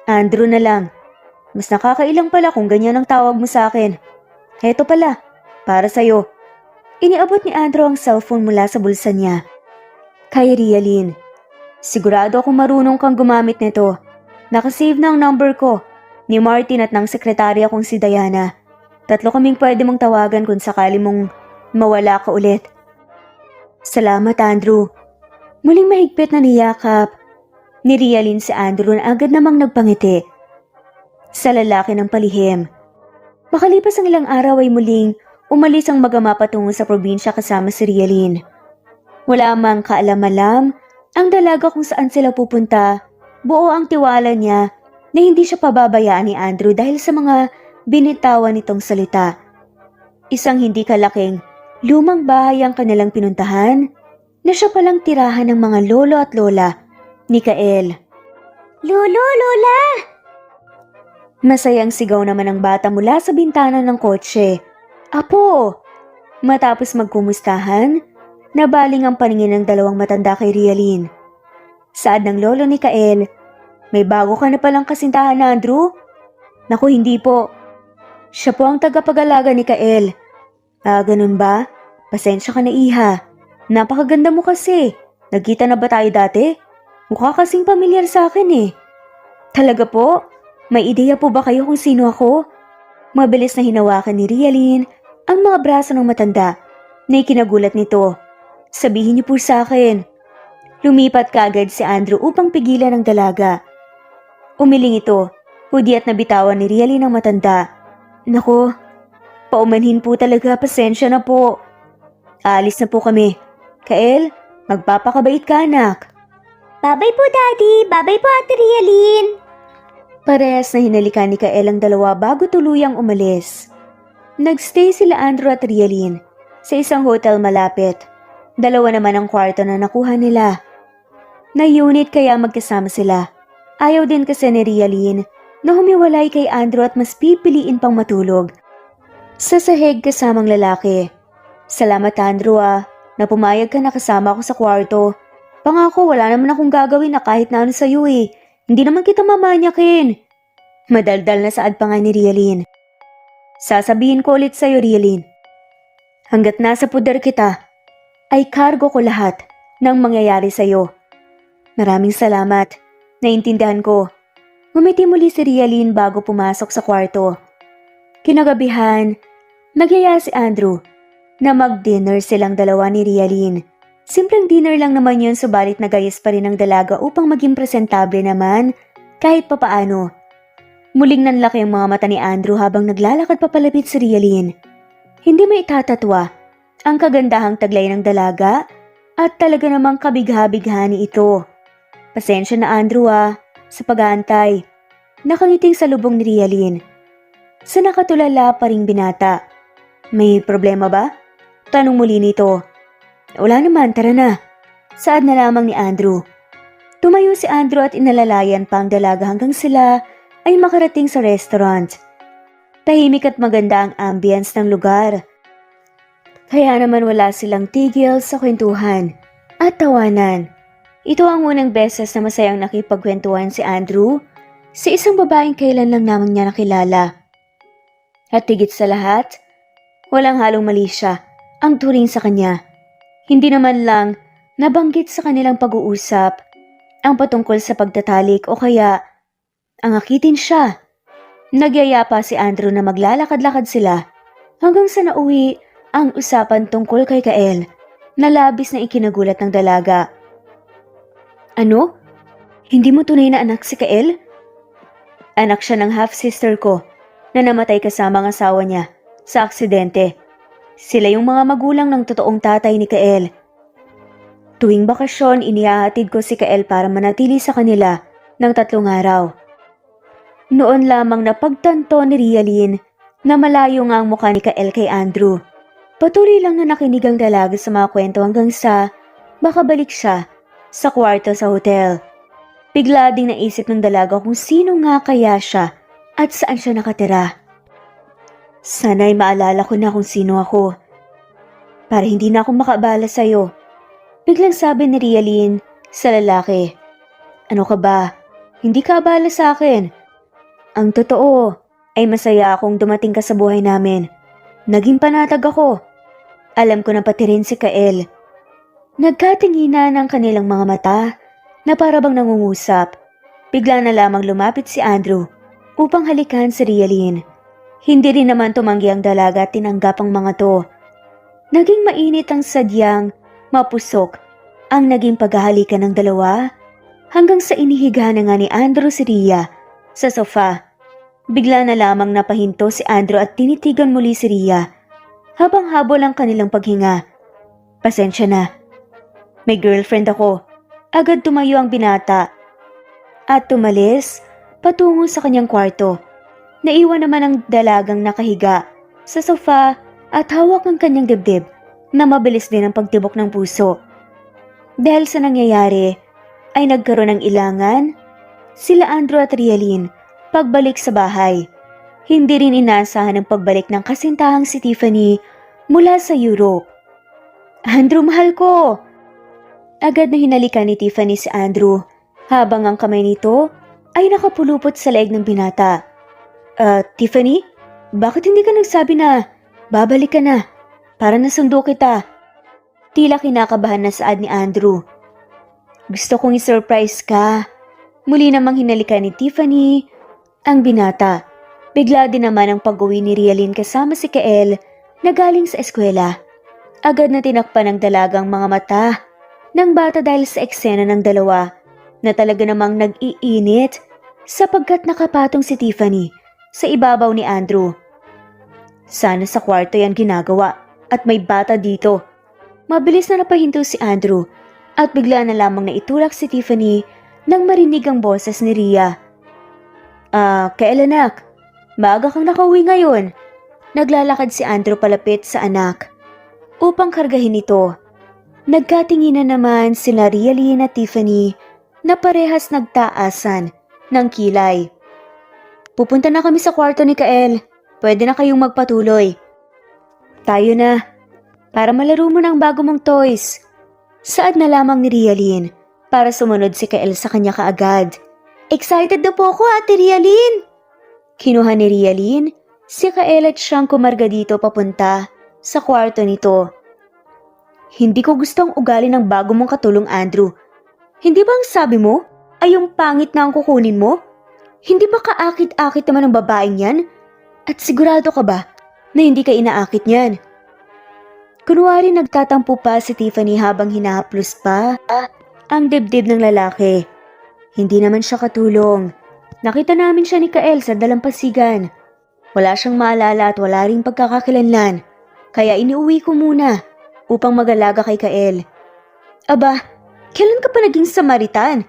Andrew na lang. Mas nakakailang pala kung ganyan ang tawag mo sa akin. Heto pala, para sa'yo. Iniabot ni Andrew ang cellphone mula sa bulsa niya. Kay Rialyn, sigurado akong marunong kang gumamit nito. Nakasave na ang number ko ni Martin at ng sekretarya kong si Diana. 3 kaming pwede mong tawagan kung sakali mong mawala ka ulit. Salamat Andrew. Muling mahigpit na niyakap ni Rialyn si Andrew na agad namang nagpangiti sa lalaki ng palihim. Makalipas ang ilang araw ay muling umalis ang mag-ama patungo sa probinsya kasama si Rialyn. Wala mang kaalam-alam ang dalaga kung saan sila pupunta. Buo ang tiwala niya na hindi siya pababayaan ni Andrew dahil sa mga binitawan nitong salita. Isang hindi kalaking lumang bahay ang kanilang pinuntahan na siya palang tirahan ng mga lolo at lola ni Kael. Lolo, Lola! Masayang sigaw naman ang bata mula sa bintana ng kotse. Apo! Matapos magkumustahan, nabaling ang paningin ng dalawang matanda kay Rialyn. Saad ng lolo ni Kael, may bago ka na palang kasintahan na Andrew? Naku, hindi po. Siya po ang tagapag-alaga ni Kael. Ganun ba? Pasensya ka na iha. Napakaganda mo kasi. Nagkita na ba tayo dati? Mukha kasing pamilyar sa akin eh. Talaga po? May ideya po ba kayo kung sino ako? Mabilis na hinawakan ni Rialyn ang mga braso ng matanda na ikinagulat nito. Sabihin niyo po sa akin. Lumipat kaagad si Andrew upang pigilan ang dalaga. Umiling ito, hudi at nabitawan ni Rialyn ang matanda. Naku, paumanhin po talaga, pasensya na po. Aalis na po kami. Kael, magpapakabait ka anak. Babay po Daddy, babay po Ate Rialyn. Parehas na hinalikan ni Kael ang dalawa bago tuluyang umalis. Nagstay sila Andrew at Rialyn sa isang hotel malapit. 2 naman ang kwarto na nakuha nila. Na unit kaya magkasama sila. Ayaw din kasi ni Rialyn na humiwalay kay Andrew at mas pipiliin pang matulog sa sahig kasamang lalaki. Salamat Andrew na pumayag ka na kasama ako sa kwarto. Pangako wala naman akong gagawin na kahit na ano sa'yo eh. Hindi naman kita mamanyakin. Madaldal na saad pa nga ni Rialyn. Sasabihin ko ulit sa'yo Rialyn. Hanggat nasa puder kita, ay kargo ko lahat ng mangyayari sa'yo. Maraming salamat. Naintindihan ko. Ngumiti muli si Rialyn bago pumasok sa kwarto. Kinagabihan, nagyaya si Andrew na mag-dinner silang dalawa ni Rialin. Simpleng dinner lang naman yun, subalit nagayos pa rin ang dalaga upang maging presentable naman kahit papaano. Muling nanlaki ang mga mata ni Andrew habang naglalakad papalapit si Rialin. Hindi may itatatwa ang kagandahang taglay ng dalaga at talaga namang kabigha-bigha ni ito. Pasensya na Andrew sa pag-aantay. Nakangiting sa lubong ni Rialin. Sa nakatulala pa ring binata. May problema ba? Tanong muli nito. Wala naman, tara na. Saad na lamang ni Andrew. Tumayo si Andrew at inalalayan pa ang dalaga hanggang sila ay makarating sa restaurant. Tahimik at maganda ang ambience ng lugar. Kaya naman wala silang tigil sa kwentuhan at tawanan. Ito ang unang beses na masayang nakipagkwentuhan si Andrew sa isang babaeng kailan lang naman niya nakilala. At higit sa lahat, walang halong mali siya ang turing sa kanya. Hindi naman lang nabanggit sa kanilang pag-uusap ang patungkol sa pagtatalik o kaya ang akitin siya. Nagyaya pa si Andrew na maglalakad-lakad sila hanggang sa nauwi ang usapan tungkol kay Kael na labis na ikinagulat ng dalaga. Ano? Hindi mo tunay na anak si Kael? Anak siya ng half-sister ko na namatay kasama ang asawa niya sa aksidente. Sila yung mga magulang ng totoong tatay ni Kael. Tuwing bakasyon, inihahatid ko si Kael para manatili sa kanila ng 3 araw. Noon lamang napagtanto ni Rialin na malayo nga ang mukha ni Kael kay Andrew. Patuloy lang na nakinig ang dalaga sa mga kwento hanggang sa makabalik siya sa kwarto sa hotel. Bigla ding naisip ng dalaga kung sino nga kaya siya at saan siya nakatira. Sana'y maalala ko na kung sino ako para hindi na ako makaabala sa'yo. Biglang sabi ni Rialin sa lalaki. Ano ka ba? Hindi ka abala sa akin. Ang totoo ay masaya akong dumating ka sa buhay namin. Naging panatag ako. Alam ko na pati rin si Kael. Nagkatinginan ang kanilang mga mata na parabang nangungusap. Bigla na lamang lumapit si Andrew upang halikan si Rialin. Hindi rin naman tumanggi ang dalaga at tinanggap ang mga to. Naging mainit ang sadyang mapusok ang naging paghahalikan ng dalawa hanggang sa inihiga na nga ni Andrew si Ria sa sofa. Bigla na lamang napahinto si Andrew at tinitigan muli si Ria habang habol ang kanilang paghinga. Pasensya na. May girlfriend ako. Agad tumayo ang binata at tumalis patungo sa kanyang kwarto. Naiwan naman ang dalagang nakahiga sa sofa at hawak ang kanyang dibdib na mabilis din ang pagtibok ng puso. Dahil sa nangyayari ay nagkaroon ng ilangan sila Andrew at Rialin pagbalik sa bahay. Hindi rin inaasahan ang pagbalik ng kasintahang si Tiffany mula sa Europe. Andrew, mahal ko! Agad na hinalikan ni Tiffany si Andrew habang ang kamay nito ay nakapulupot sa leeg ng binata. Tiffany, bakit hindi ka nagsabi na babalik ka na para nasundo kita? Tila kinakabahan na saad ni Andrew. Gusto kong i-surprise ka. Muli namang hinalikan ni Tiffany ang binata. Bigla din naman ang pag-uwi ni Rialin kasama si Kael na galing sa eskwela. Agad na tinakpan ng dalagang mga mata ng bata dahil sa eksena ng dalawa na talaga namang nag-iinit sapagkat nakapatong si Tiffany sa ibabaw ni Andrew. Sana sa kwarto yan ginagawa at may bata dito. Mabilis na napahinto si Andrew at bigla na lamang naitulak si Tiffany nang marinig ang boses ni Ria. Kael anak, maaga kang nakauwi ngayon. Naglalakad si Andrew palapit sa anak upang kargahin ito. Nagkatinginan naman sina Rialin at Tiffany na parehas nagtaasan ng kilay. Pupunta na kami sa kwarto ni Kael. Pwede na kayong magpatuloy. Tayo na. Para malaro mo ng bago mong toys. Saad na lamang ni Rialin para sumunod si Kael sa kanya kaagad. Excited na po ako, Ate Rialin! Kinuha ni Rialin si Kael at siyang kumarga dito papunta sa kwarto nito. Hindi ko gustong ugali ng bago mong katulong, Andrew. Hindi ba ang sabi mo ay yung pangit na ang kukunin mo? Hindi ba kaakit-akit naman ang babaeng yan? At sigurado ka ba na hindi ka inaakit niyan? Kunwari nagtatampo pa si Tiffany habang hinahaplos pa ang dibdib ng lalaki. Hindi naman siya katulong. Nakita namin siya ni Kael sa dalampasigan. Wala siyang maalala at wala ring pagkakakilanlan. Kaya iniuwi ko muna upang mag-alaga kay Kael. Aba, kailan ka pa naging Samaritan?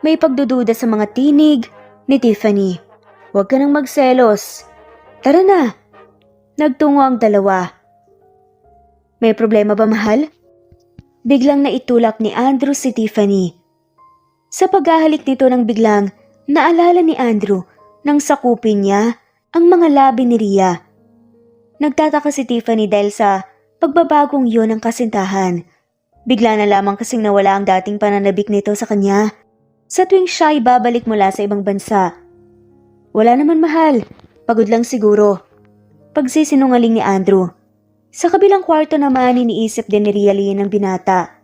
May pagdududa sa mga tinig ni Tiffany. Huwag ka nang magselos. Tara na. Nagtungo ang dalawa. May problema ba, mahal? Biglang naitulak ni Andrew si Tiffany. Sa paghahalik nito nang biglang naalala ni Andrew nang sakupin niya ang mga labi ni Rhea. Nagtataka si Tiffany dahil sa pagbabagong yun ng kasintahan. Bigla na lamang kasing nawala ang dating pananabik nito sa kanya sa tuwing siya ay babalik mula sa ibang bansa. Wala naman, mahal. Pagod lang siguro. Pagsisinungaling ni Andrew. Sa kabilang kwarto naman iniisip din ni Rialyn ang binata.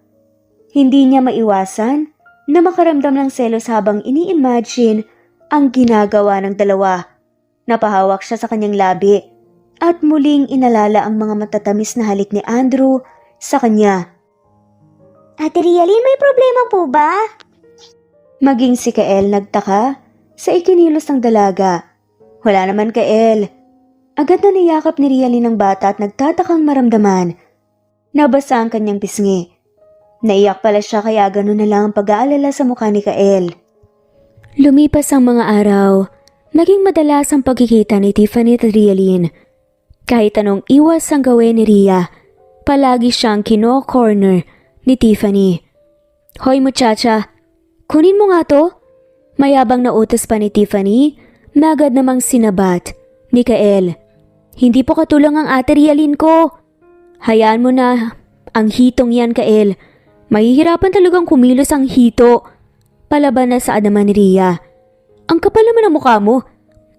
Hindi niya maiwasan na makaramdam ng selos habang ini-imagine ang ginagawa ng dalawa. Napahawak siya sa kanyang labi at muling inalala ang mga matatamis na halik ni Andrew sa kanya. Ate Rialyn, may problema po ba? Maging si Kael nagtaka sa ikinilos ng dalaga. Wala naman, Kael. Agad na niyakap ni Rialyn ang bata at nagtatakang maramdaman. Nabasa ang kanyang pisngi. Naiyak pala siya kaya ganun na lang ang pag-aalala sa mukha ni Kael. Lumipas ang mga araw, naging madalas ang pagkikita ni Tiffany at Rialyn. Kahit anong iwas ang gawin ni Rhea, palagi siyang kino-corner ni Tiffany. Hoy muchacha, kunin mo nga to. Mayabang na utos pa ni Tiffany na agad namang sinabat ni Kael. Hindi po katulong ang ate Rialyn ko. Hayaan mo na ang hitong yan, Kael. Mahihirapan talagang kumilos ang hito. Palaban na sa naman ni Rhea. Ang kapal naman ang mukha mo.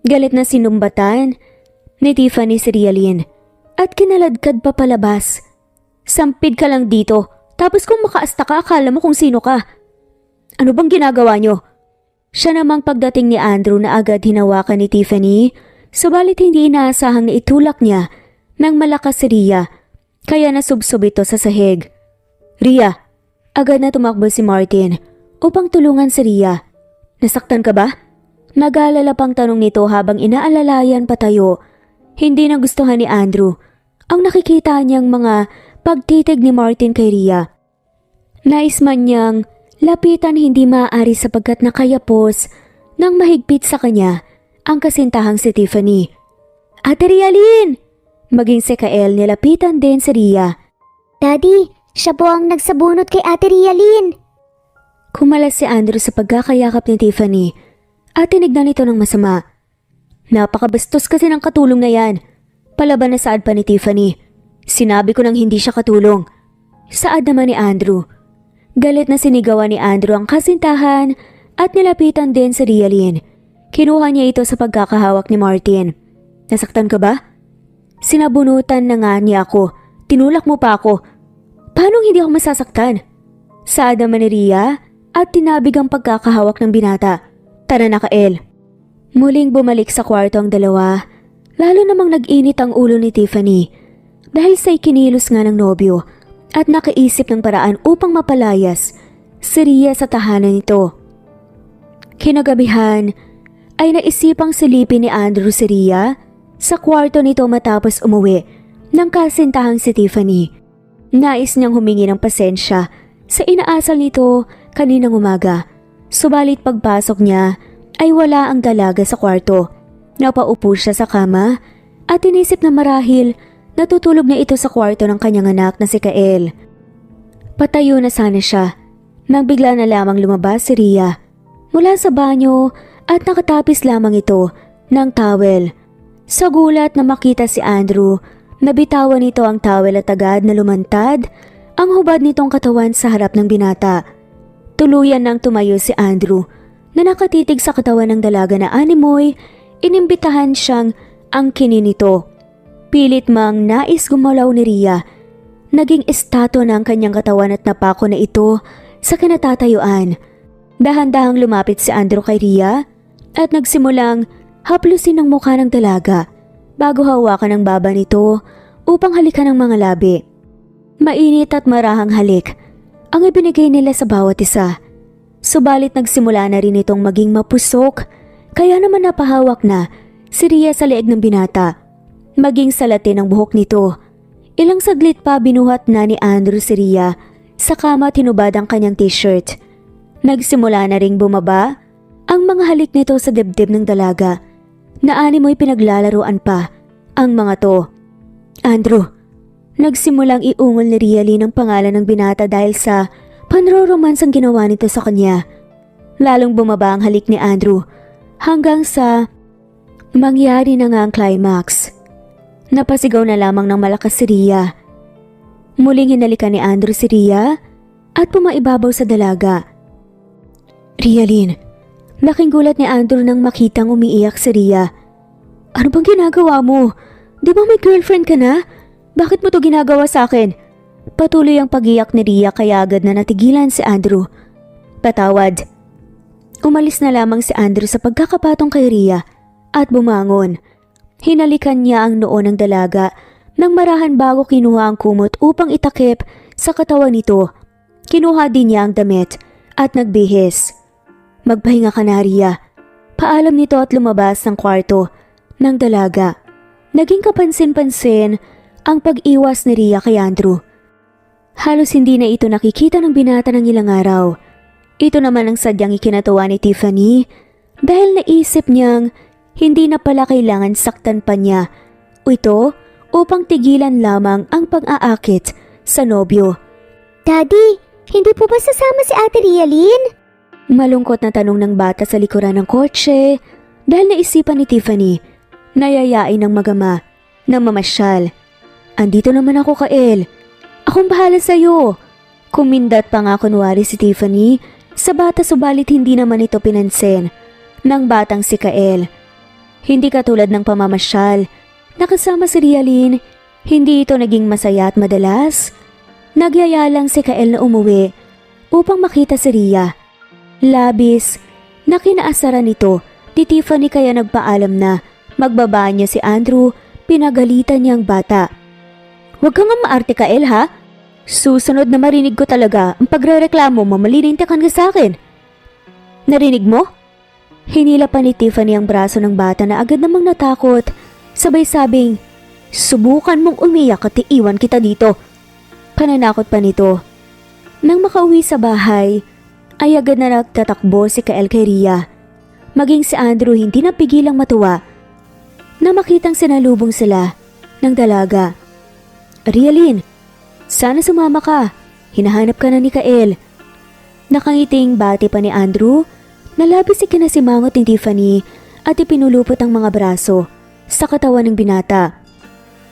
Galit na sinumbatan ni Tiffany si Rialyn at kinaladkad pa palabas. Sampid ka lang dito, tapos kung makaasta ka akala mo kung sino ka. Ano bang ginagawa nyo? Siya namang pagdating ni Andrew na agad hinawakan ni Tiffany, subalit hindi inaasahang na itulak niya ng malakas si Rhea, kaya nasubsob ito sa sahig. Rhea, agad na tumakbo si Martin upang tulungan si Rhea. Nasaktan ka ba? Nag-aalala pang tanong nito habang inaalalayan patayo. Hindi nagustuhan ni Andrew ang nakikita niyang mga pagtitig ni Martin kay Rhea. Nais man niyang lapitan hindi maaari sapagkat nakayapos nang mahigpit sa kanya ang kasintahang si Tiffany. Ate Rialyn! Maging si Kael nilapitan din si Rhea. Daddy, siya po ang nagsabunot kay Ate Rialyn. Kumalas si Andrew sa pagkakayakap ni Tiffany at tinignan ito ng masama. Napakabastos kasi ng katulong na yan. Palaban na saad pa ni Tiffany. Sinabi ko nang hindi siya katulong. Saad naman ni Andrew. Galit na sinigawan ni Andrew ang kasintahan at nilapitan din si Rialyn. Kinuha niya ito sa pagkakahawak ni Martin. Nasaktan ka ba? Sinabunutan na nga niya ako. Tinulak mo pa ako. Paano hindi ako masasaktan? Saad naman ni Rhea at tinabig ang pagkakahawak ng binata. Tara na, Kael. Muling bumalik sa kwarto ang dalawa. Lalo namang nag-init ang ulo ni Tiffany dahil sa ikinilos nga ng nobyo at nakaisip ng paraan upang mapalayas si Rhea sa tahanan nito. Kinagabihan ay naisipang silipin ni Andrew si Rhea sa kwarto nito matapos umuwi ng kasintahang si Tiffany. Nais niyang humingi ng pasensya sa inaasal nito kaninang umaga. Subalit pagpasok niya ay wala ang dalaga sa kwarto. Napaupo siya sa kama at inisip na marahil natutulog na ito sa kwarto ng kanyang anak na si Kael. Patayo na sana siya nang bigla na lamang lumabas si Rhea mula sa banyo at nakatapis lamang ito ng towel. Sa gulat na makita si Andrew, nabitawan nito ang towel at agad na lumantad ang hubad nitong katawan sa harap ng binata. Tuluyan nang tumayo si Andrew na nakatitig sa katawan ng dalaga na animoy, inimbitahan siyang angkinin nito. Pilit mang nais gumalaw ni Rhea. Naging estatwa na ang kanyang katawan at napako na ito sa kinatatayuan. Dahan-dahang lumapit si Andrew kay Rhea at nagsimulang haplusin ang mukha ng dalaga bago hawakan ang baba nito upang halikan ang mga labi. Mainit at marahang halik ang ibinigay nila sa bawat isa. Subalit nagsimula na rin itong maging mapusok, kaya naman napahawak na si Rhea sa leeg ng binata. Maging sa latin ang buhok nito. Ilang saglit pa binuhat na ni Andrew si Rhea sa kama at hinubad ang kanyang t-shirt. Nagsimula na ring bumaba ang mga halik nito sa dibdib ng dalaga na animoy pinaglalaruan pa ang mga to. Andrew, nagsimulang iungol ni Rhea Lynn ang pangalan ng binata dahil sa panroromansang ginawa nito sa kanya. Lalong bumaba ang halik ni Andrew hanggang sa mangyari na nga ang climax. Napasigaw na lamang ng malakas si Rhea. Muling hinalikan ni Andrew si Rhea at pumaibabaw sa dalaga. Rhea Lynn, laking gulat ni Andrew nang makitang umiiyak si Rhea. Ano bang ginagawa mo? Di ba may girlfriend ka na? Bakit mo to ginagawa sa akin? Patuloy ang pag-iyak ni Rhea kaya agad na natigilan si Andrew. Patawad. Umalis na lamang si Andrew sa pagkakapatong kay Rhea at bumangon. Hinalikan niya ang noo ng dalaga nang marahan bago kinuha ang kumot upang itakip sa katawan nito. Kinuha din niya ang damit at nagbihis. Magpahinga ka na, Rhea. Paalam nito at lumabas ng kwarto ng dalaga. Naging kapansin-pansin ang pag-iwas ni Rhea kay Andrew. Halos hindi na ito nakikita ng binata ng ilang araw. Ito naman ang sadyang ikinatuwa ni Tiffany dahil naisip niyang hindi na pala kailangan saktan pa niya o ito upang tigilan lamang ang pag-aakit sa nobyo. Daddy, hindi po ba sasama si Ate Rhea Lynn? Malungkot na tanong ng bata sa likuran ng kotse dahil naisipan ni Tiffany na yayain ng magama na mamasyal. Andito naman ako, Kael. Akong bahala sa'yo. Kumindat pa nga kunwari si Tiffany sa bata subalit hindi naman ito pinansin ng batang si Kael. Hindi katulad ng pamamasyal. Nakasama si Rhea Lynn, hindi ito naging masaya at madalas. Nagyaya lang si Kael na umuwi upang makita si Rhea. Labis na kinaasaran nito ni Tiffany kaya nagpaalam na magbaba niya si Andrew, pinagalitan niya ang bata. Huwag kang nga maarte, Kael, ha? Susunod na marinig ko talaga ang pagrereklamo mo, malilintikan ka sa akin. Narinig mo? Hinila pa ni Tiffany ang braso ng bata na agad namang natakot. Sabay sabing, subukan mong umiyak at iiwan kita dito. Pananakot pa nito. Nang makauwi sa bahay, ay agad na nagtatakbo si Kael kay Rhea. Maging si Andrew hindi napigilang matuwa na makitang sinalubong sila ng dalaga. Rhea Lynn, sana sumama ka. Hinahanap ka na ni Kael. Nakangiting bati pa ni Andrew. Nalabis si kinasimangot ni Tiffany at ipinulupot ang mga braso sa katawan ng binata.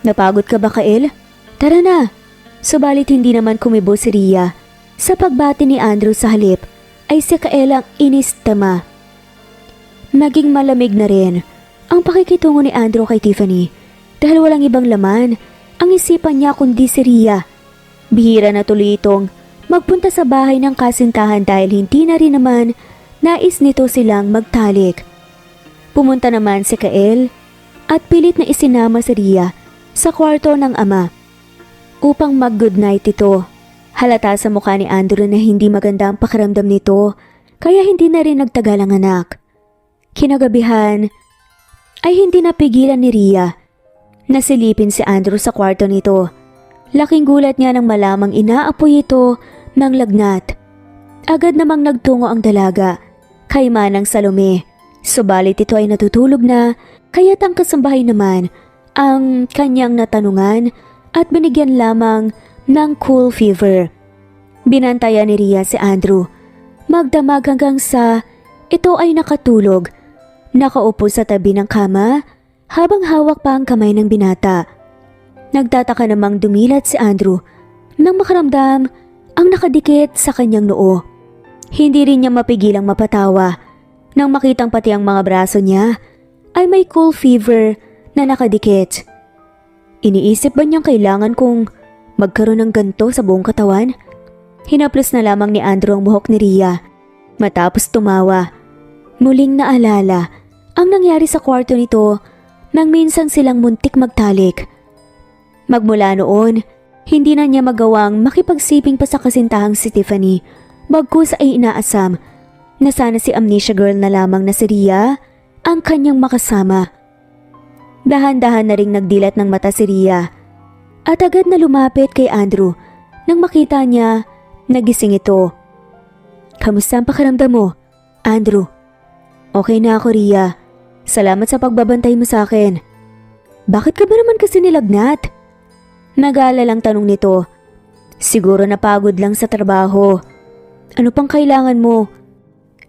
Napagod ka ba, Kael? Tara na. Subalit hindi naman kumibo si Rhea. Sa pagbati ni Andrew sa halip ay si Kael ang inistama. Naging malamig na rin ang pakikitungo ni Andrew kay Tiffany dahil walang ibang laman ang isipan niya kundi si Rhea. Bihira na tuloy itong magpunta sa bahay ng kasintahan dahil hindi na rin naman nais nito silang magtalik. Pumunta naman si Kael at pilit na isinama si Rhea sa kwarto ng ama upang mag-goodnight ito. Halata sa mukha ni Andrew na hindi maganda ang pakiramdam nito kaya hindi na rin nagtagal ang anak. Kinagabihan ay hindi napigilan ni Rhea na silipin si Andrew sa kwarto nito. Laking gulat niya nang malamang inaapoy ito ng lagnat. Agad namang nagtungo ang dalaga kay Manang Salome. Subalit ito ay natutulog na kaya ang kasambahay naman ang kanyang natanungan at binigyan lamang ng cool fever. Binantayan ni Rhea si Andrew. Magdamag hanggang sa ito ay nakatulog. Nakaupo sa tabi ng kama habang hawak pa ang kamay ng binata. Nagtataka namang dumilat si Andrew nang makaramdam ang nakadikit sa kanyang noo. Hindi rin niya mapigilang mapatawa nang makitang pati ang mga braso niya ay may cool fever na nakadikit. Iniisip ba niyang kailangan kong magkaroon ng ganto sa buong katawan? Hinaplos na lamang ni Andrew ang buhok ni Rhea. Matapos tumawa, muling naalala ang nangyari sa kwarto nito nang minsan silang muntik magtalik. Magmula noon Hindi na niya magawang makipagsiping pa sa kasintahang si Tiffany, bagkus ay inaasam na sana si amnesia girl na lamang na si Rhea ang kanyang makasama. Dahan-dahan na ring nagdilat ng mata si Rhea at agad na lumapit kay Andrew nang makita niya nagising ito. Kamusta ang pakiramdam mo, Andrew? Okay na ako, Rhea. Salamat sa pagbabantay mo sa akin. Bakit ka ba naman kasi nilagnat? Nag-aalalang tanong nito. Siguro napagod lang sa trabaho. Ano pang kailangan mo?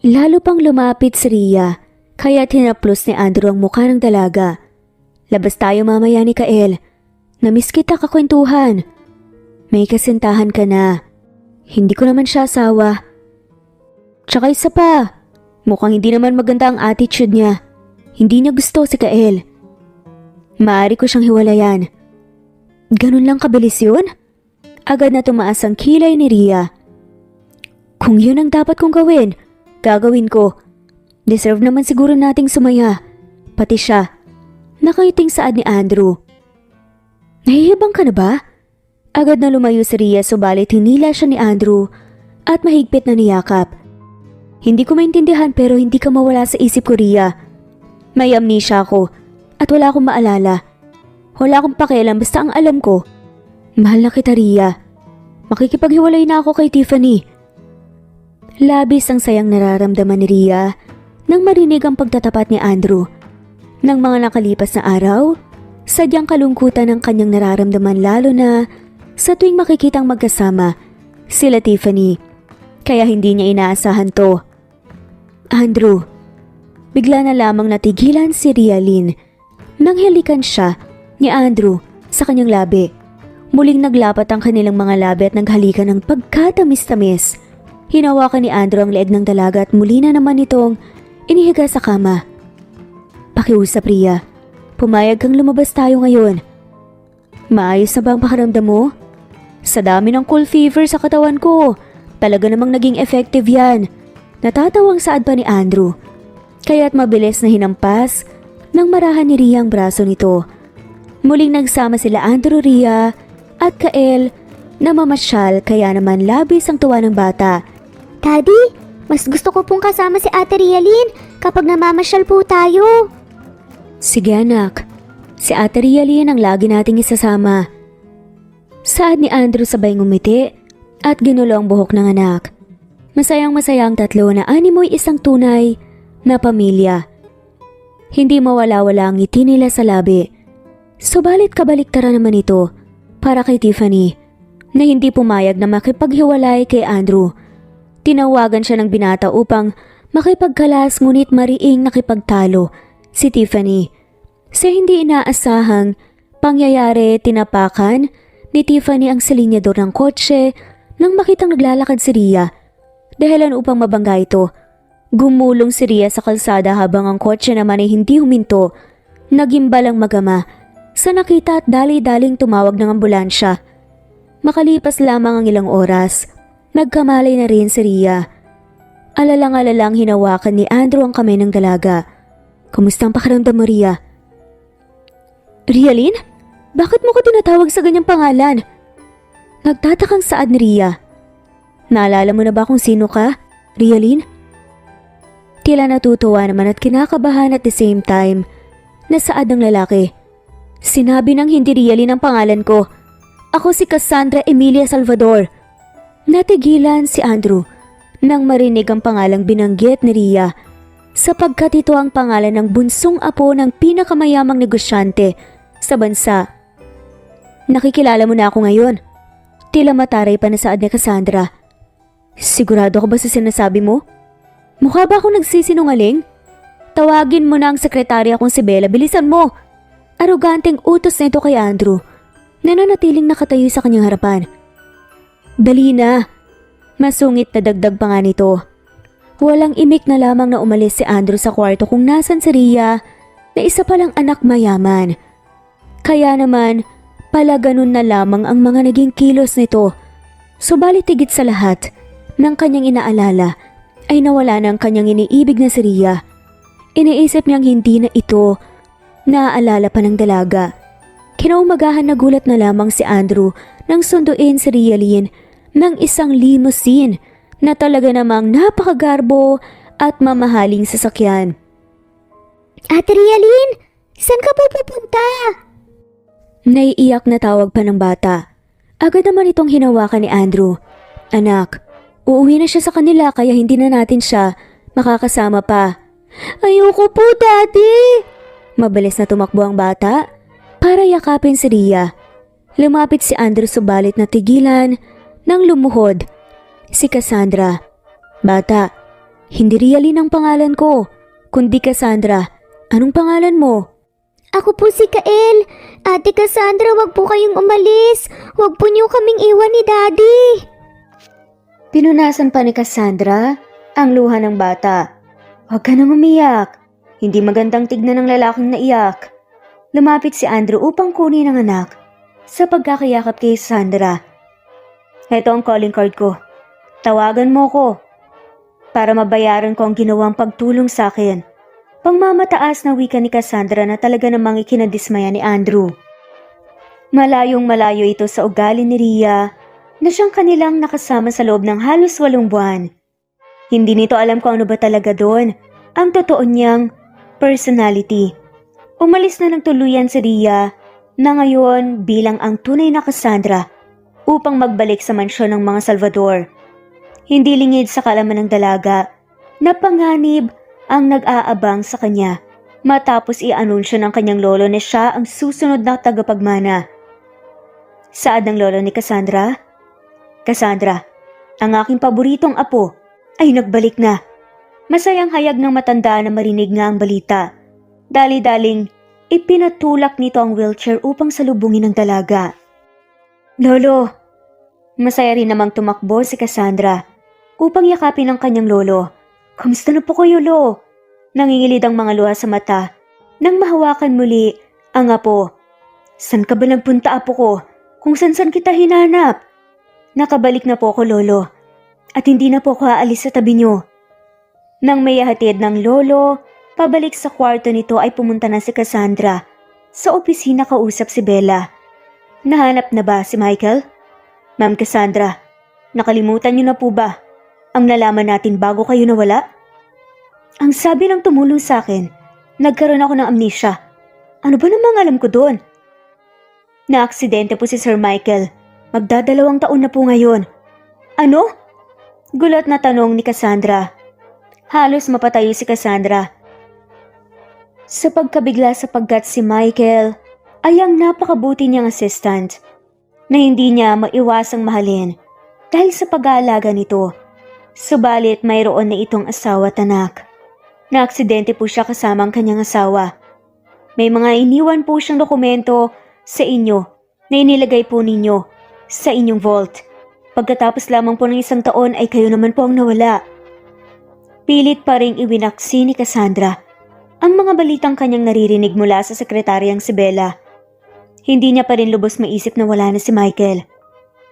Lalo pang lumapit si Rhea, kaya tinaplos ni Andrew ang mukha ng dalaga. Labas tayo mamaya ni Kael. Namiss kita kakwentuhan. May kasintahan ka na. Hindi ko naman siya asawa. Tsaka isa pa, mukhang hindi naman maganda ang attitude niya. Hindi niya gusto si Kael. Maaari ko siyang hiwalayan. Ganun lang kabilis yun? Agad na tumaas ang kilay ni Rhea. Kung yun ang dapat kong gawin, gagawin ko. Deserve naman siguro nating sumaya. Pati siya. Nakaiting saad ni Andrew. Nahihibang ka na ba? Agad na lumayo si Rhea subalit hinila siya ni Andrew at mahigpit na niyakap. Hindi ko maintindihan pero hindi ka mawala sa isip ko, Rhea. May amnesia ako at wala akong maalala. Wala akong pakialam basta ang alam ko. Mahal na kita, Rhea. Makikipaghiwalay na ako kay Tiffany. Labis ang sayang nararamdaman ni Rhea nang marinig ang pagtatapat ni Andrew. Nang mga nakalipas na araw, sadyang kalungkutan ang kanyang nararamdaman lalo na sa tuwing makikitang magkasama sila Tiffany. Kaya hindi niya inaasahan to. Andrew, bigla na lamang natigilan si Rhea Lynn nang halikan siya ni Andrew sa kanyang labi. Muling naglapat ang kanilang mga labi at naghalikan ng pagkatamis-tamis. Hinawakan ni Andrew ang leeg ng dalaga at muli na naman itong inihiga sa kama. Pakiusap, Rhea. Pumayag kang lumabas tayo ngayon. Maayos na ba ang pakiramdam mo? Sa dami ng cold fever sa katawan ko, talaga namang naging effective yan. Natatawang saad pa ni Andrew. Kaya't mabilis na hinampas nang marahan ni Rhea ang braso nito. Muling nagsama sila Andrew, Rhea at Kael na mamasyal kaya naman labis ang tuwa ng bata. Daddy, mas gusto ko pong kasama si Ate Rhea Lynn kapag namamasyal po tayo. Sige anak, si Ate Rhea Lynn ang lagi nating isasama. Saad ni Andrew sabay ngumiti at ginulo ang buhok ng anak. Masayang-masaya ang tatlo na animoy isang tunay na pamilya. Hindi mawala-wala ang ngiti nila sa labi. Subalit kabaliktaran naman ito para kay Tiffany na hindi pumayag na makipaghiwalay kay Andrew. Tinawagan siya ng binata upang makipagkalas ngunit mariing nakipagtalo si Tiffany. Sa hindi inaasahang pangyayari, tinapakan ni Tiffany ang silinyador ng kotse nang makitang naglalakad si Rhea. Dahilan upang mabangga ito, gumulong si Rhea sa kalsada habang ang kotse naman ay hindi huminto. Nagimbal ang magama sa nakita at dali-daling tumawag ng ambulansya. Makalipas lamang ang ilang oras, nagkamalay na rin si Rhea. Alalang-alalang hinawakan ni Andrew ang kamay ng dalaga. Kumusta ang pakiramdam mo, Rhea? Rhea Lynn? Bakit mo ko tinatawag sa ganyang pangalan? Nagtatakang saad ni Rhea. Naalala mo na ba kung sino ka, Rhea Lynn? Tila natutuwa naman at kinakabahan at the same time na saad ng lalaki. Sinabi ng hindi Rhea Lynn ang pangalan ko. Ako si Cassandra Emilia Salvador. Natigilan si Andrew nang marinig ang pangalang binanggit ni Rhea sapagkat ito ang pangalan ng bunsong apo ng pinakamayamang negosyante sa bansa. Nakikilala mo na ako ngayon. Tila mataray pa na saad ni Cassandra. Sigurado ka ba sa sinasabi mo? Mukha ba akong nagsisinungaling? Tawagin mo na ang sekretarya kong si Bella, bilisan mo! Aroganteng utos na ito kay Andrew. Nananatiling nakatayo sa kanyang harapan. Dali na! Masungit na dagdag pa nga nito. Walang imik na lamang na umalis si Andrew sa kwarto kung nasan si Rhea na isa palang anak mayaman. Kaya naman, pala ganun na lamang ang mga naging kilos nito. Subalit higit sa lahat, ng kanyang inaalala ay nawala na ang kanyang iniibig na si Rhea. Iniisip niyang hindi na ito naaalala pa ng dalaga. Kinaumagahan nagulat na lamang si Andrew nang sunduin si Rialyn ng isang limousine na talaga namang napakagarbo at mamahaling sasakyan. Ate Rialyn, saan ka po pupunta? Naiiyak na tawag pa ng bata. Agad naman itong hinawakan ni Andrew. Anak, uuwi na siya sa kanila kaya hindi na natin siya makakasama pa. Ayoko po, Daddy! Mabilis na tumakbo ang bata para yakapin si Ria. Lumapit si Andrew subalit natigilan nang lumuhod si Cassandra. Bata, hindi Rialyn ang pangalan ko, kundi Cassandra. Anong pangalan mo? Ako po si Kael. Ate Cassandra, wag po kayong umalis. Wag po niyo kaming iwan ni Daddy. Pinunasan pa ni Cassandra ang luha ng bata. Huwag ka nang umiyak. Hindi magandang tignan ng lalaking naiyak. Lumapit si Andrew upang kunin ang anak sa pagkakayakap kay Cassandra. Ito ang calling card ko. Tawagan mo ko para mabayaran ko ang ginawang pagtulong sa akin. Pangmamataas na wika ni Cassandra na talaga namang ikinadismaya ni Andrew. Malayong malayo ito sa ugali ni Ria na siyang kanilang nakasama sa loob ng halos 8 buwan. Hindi nito alam kung ano ba talaga doon ang totoo niyang personality. Umalis na ng tuluyan si Ria na ngayon bilang ang tunay na Cassandra upang magbalik sa mansyon ng mga Salvador. Hindi lingid sa kalaman ng dalaga na panganib ang nag-aabang sa kanya matapos i-anunsyo ng kanyang lolo na siya ang susunod na tagapagmana. Saad ng lolo ni Cassandra? Cassandra, ang aking paboritong apo ay nagbalik na. Masayang hayag ng matanda na marinig nga ang balita. Dali-daling ipinatulak nito ang wheelchair upang salubungin ng dalaga. Lolo, masaya rin namang tumakbo si Cassandra upang yakapin ang kanyang lolo. Kamusta na po kayo, Lo? Nangingilid ang mga luha sa mata nang mahawakan muli ang apo. San ka ba nagpunta, apo ko? Kung san-san kita hinanap? Nakabalik na po ako, Lolo. At hindi na po ako aalis sa tabi niyo. Nang may hatid ng lolo, pabalik sa kwarto nito ay pumunta na si Cassandra. Sa opisina kausap si Bella. Nahanap na ba si Michael? Ma'am Cassandra, nakalimutan niyo na po ba ang nalaman natin bago kayo nawala? Ang sabi ng tumulong sa akin, nagkaroon ako ng amnesia. Ano ba namang alam ko doon? Na-aksidente po si Sir Michael. Magdadalawang taon na po ngayon. Ano? Gulat na tanong ni Cassandra. Halos mapatayo si Cassandra. Sa pagkabigla sapagkat si Michael ay ang napakabuti niyang assistant na hindi niya maiwasang mahalin dahil sa pag-aalaga nito. Subalit mayroon na itong asawa at anak. Na-aksidente po siya kasama ang kanyang asawa. May mga iniwan po siyang dokumento sa inyo na inilagay po ninyo sa inyong vault. Pagkatapos lamang po ng 1 taon ay kayo naman po ang nawala. Pilit pa ring iwinaksi ni Cassandra ang mga balitang kanyang naririnig mula sa sekretaryang si Bella. Hindi niya pa rin lubos maisip na wala na si Michael,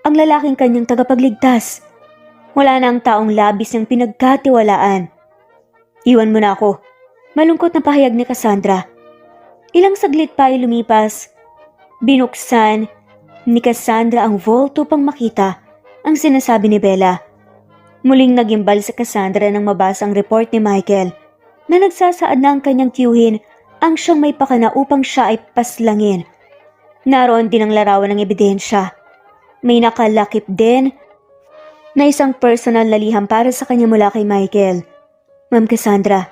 ang lalaking kanyang tagapagligtas. Wala na ang taong labis niyang pinagkatiwalaan. Iwan mo na ako. Malungkot na pahayag ni Cassandra. Ilang saglit pa ay lumipas. Binuksan ni Cassandra ang vault upang makita ang sinasabi ni Bella. Muling nagimbal si Cassandra nang mabasa ang report ni Michael na nagsasaad na ang kanyang tiyuhin ang siyang may pakana upang siya ay paslangin. Naroon din ang larawan ng ebidensya. May nakalakip din na isang personal na liham para sa kanya mula kay Michael. Ma'am Cassandra,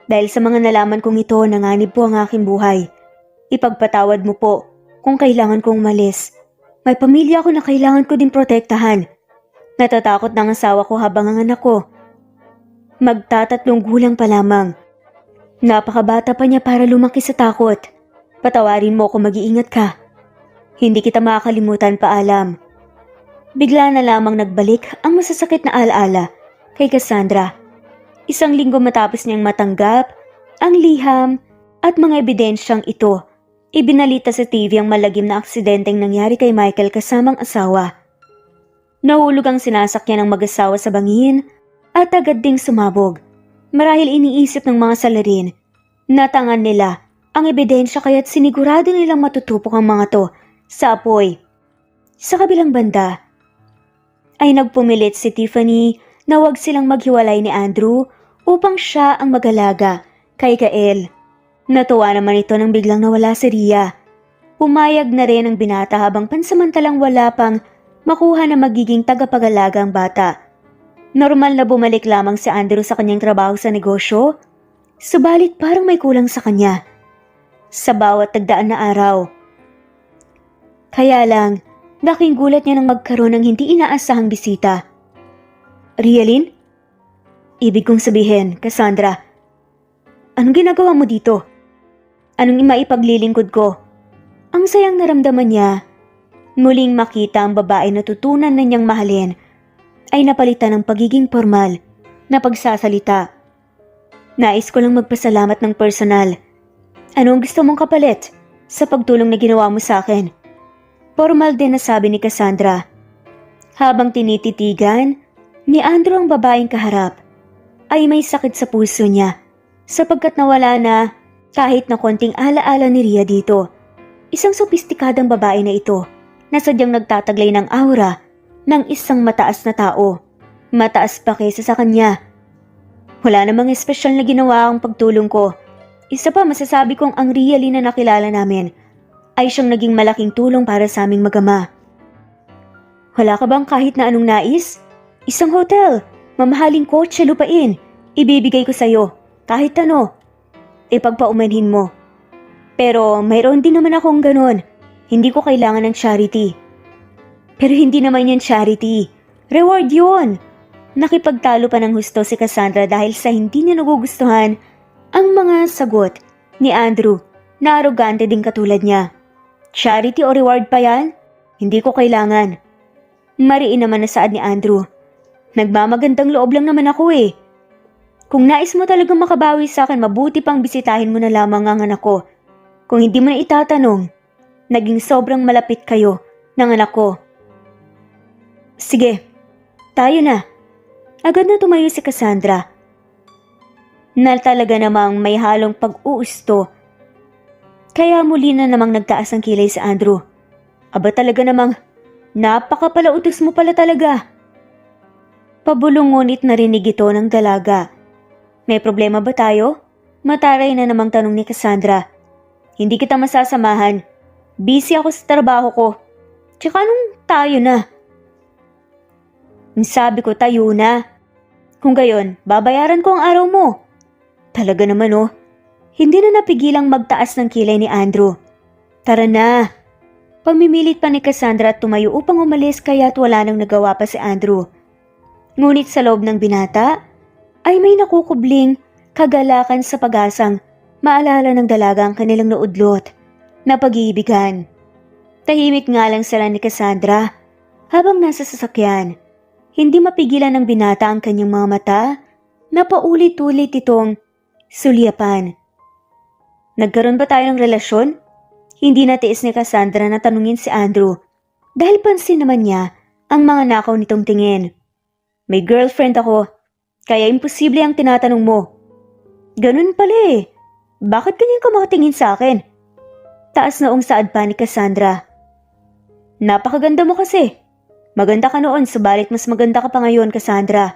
dahil sa mga nalaman kong ito, nanganib po ang aking buhay. Ipagpatawad mo po kung kailangan kong umalis. May pamilya ako na kailangan ko din protektahan. Natatakot na ang asawa ko habang ang anak ko. Magtatatlong gulang pa lamang. Napakabata pa niya para lumaki sa takot. Patawarin mo kung mag-iingat ka. Hindi kita makakalimutan, paalam. Bigla na lamang nagbalik ang masasakit na alaala kay Cassandra. 1 linggo matapos niyang matanggap ang liham at mga ebidensyang ito, ibinalita sa TV ang malagim na aksidenteng nangyari kay Michael kasamang asawa. Nahulog ang sinasakyan ng mag-asawa sa bangin at agad ding sumabog. Marahil iniisip ng mga salarin na tangan nila ang ebidensya kaya't sinigurado nilang matutupok ang mga to sa apoy. Sa kabilang banda, ay nagpumilit si Tiffany na wag silang maghiwalay ni Andrew upang siya ang mag-alaga kay Kael. Natuwa naman ito nang biglang nawala si Rhea. Pumayag na rin ang binata habang pansamantalang wala pang makuha na magiging tagapag-alaga ang bata. Normal na bumalik lamang si Andrew sa kanyang trabaho sa negosyo, subalit parang may kulang sa kanya sa bawat tagdaan na araw. Kaya lang, laking gulat niya nang magkaroon ng hindi inaasahang bisita. Rialyn? Ibig kong sabihin, Cassandra, anong ginagawa mo dito? Anong maipaglilingkod ko? Ang sayang naramdaman niya, muling makita ang babae na tutunan na niyang mahalin ay napalitan ng pagiging formal na pagsasalita. Nais ko lang magpasalamat ng personal. Anong gusto mong kapalit sa pagtulong na ginawa mo sa akin? Formal din na sabi ni Cassandra. Habang tinititigan ni Andrew ang babaeng kaharap, ay may sakit sa puso niya sapagkat nawala na kahit na konting alaala ni Rhea dito. Isang sopistikadang babae na ito na sadyang nagtataglay ng aura ng isang mataas na tao. Mataas pa kaysa sa kanya. Wala namang espesyal na ginawa ang pagtulong ko. Isa pa masasabi kong ang Rialyn na nakilala namin ay siyang naging malaking tulong para sa aming mag-ama. Wala ka bang kahit na anong nais? Isang hotel, mamahaling kotse, lupain. Ibibigay ko sa'yo. Kahit ano. Ipagpaumanhin mo. Pero mayroon din naman akong ganun. Hindi ko kailangan ng charity. Pero hindi naman yan charity. Reward yun. Nakipagtalo pa ng husto si Cassandra dahil sa hindi niya nagugustuhan ang mga sagot ni Andrew na arogante din katulad niya. Charity o reward pa yan? Hindi ko kailangan. Mariin naman na saad ni Andrew. Nagmamagandang loob lang naman ako eh. Kung nais mo talagang makabawi sa akin, mabuti pang bisitahin mo na lamang ang anak ko. Kung hindi mo na itatanong, naging sobrang malapit kayo ng anak ko. Sige, tayo na. Agad na tumayo si Cassandra. Na talaga namang may halong pag-uusto. Kaya muli na namang nagtaas ang kilay si Andrew. Aba talaga namang, napakapalautos mo pala talaga. Pabulong ngunit narinig ito ng dalaga. May problema ba tayo? Mataray na namang tanong ni Cassandra. Hindi kita masasamahan. Busy ako sa trabaho ko. Tsaka anong tayo na? Sabi ko tayo na. Kung gayon, babayaran ko ang araw mo. Talaga naman oh. Hindi na napigilang magtaas ng kilay ni Andrew. Tara na. Pamimilit pa ni Cassandra at tumayo upang umalis kaya't wala nang nagawa pa si Andrew. Ngunit sa loob ng binata, ay may nakukubling kagalakan sa pag-asang maalala ng dalaga ang kanilang naudlot na pag-iibigan. Tahimik nga lang sila ni Cassandra habang nasa sasakyan. Hindi mapigilan ng binata ang kanyang mga mata na paulit-ulit itong sulyapan. Nagkaroon ba tayo ng relasyon? Hindi natiis ni Cassandra na tanungin si Andrew dahil pansin naman niya ang mga nakaw nitong tingin. May girlfriend ako, kaya imposible ang tinatanong mo. Ganun pala eh. Bakit ganyan ka makatingin sa akin? Taas noong saad pa ni Cassandra. Napakaganda mo kasi. Maganda ka noon, subalit mas maganda ka pa ngayon, Cassandra.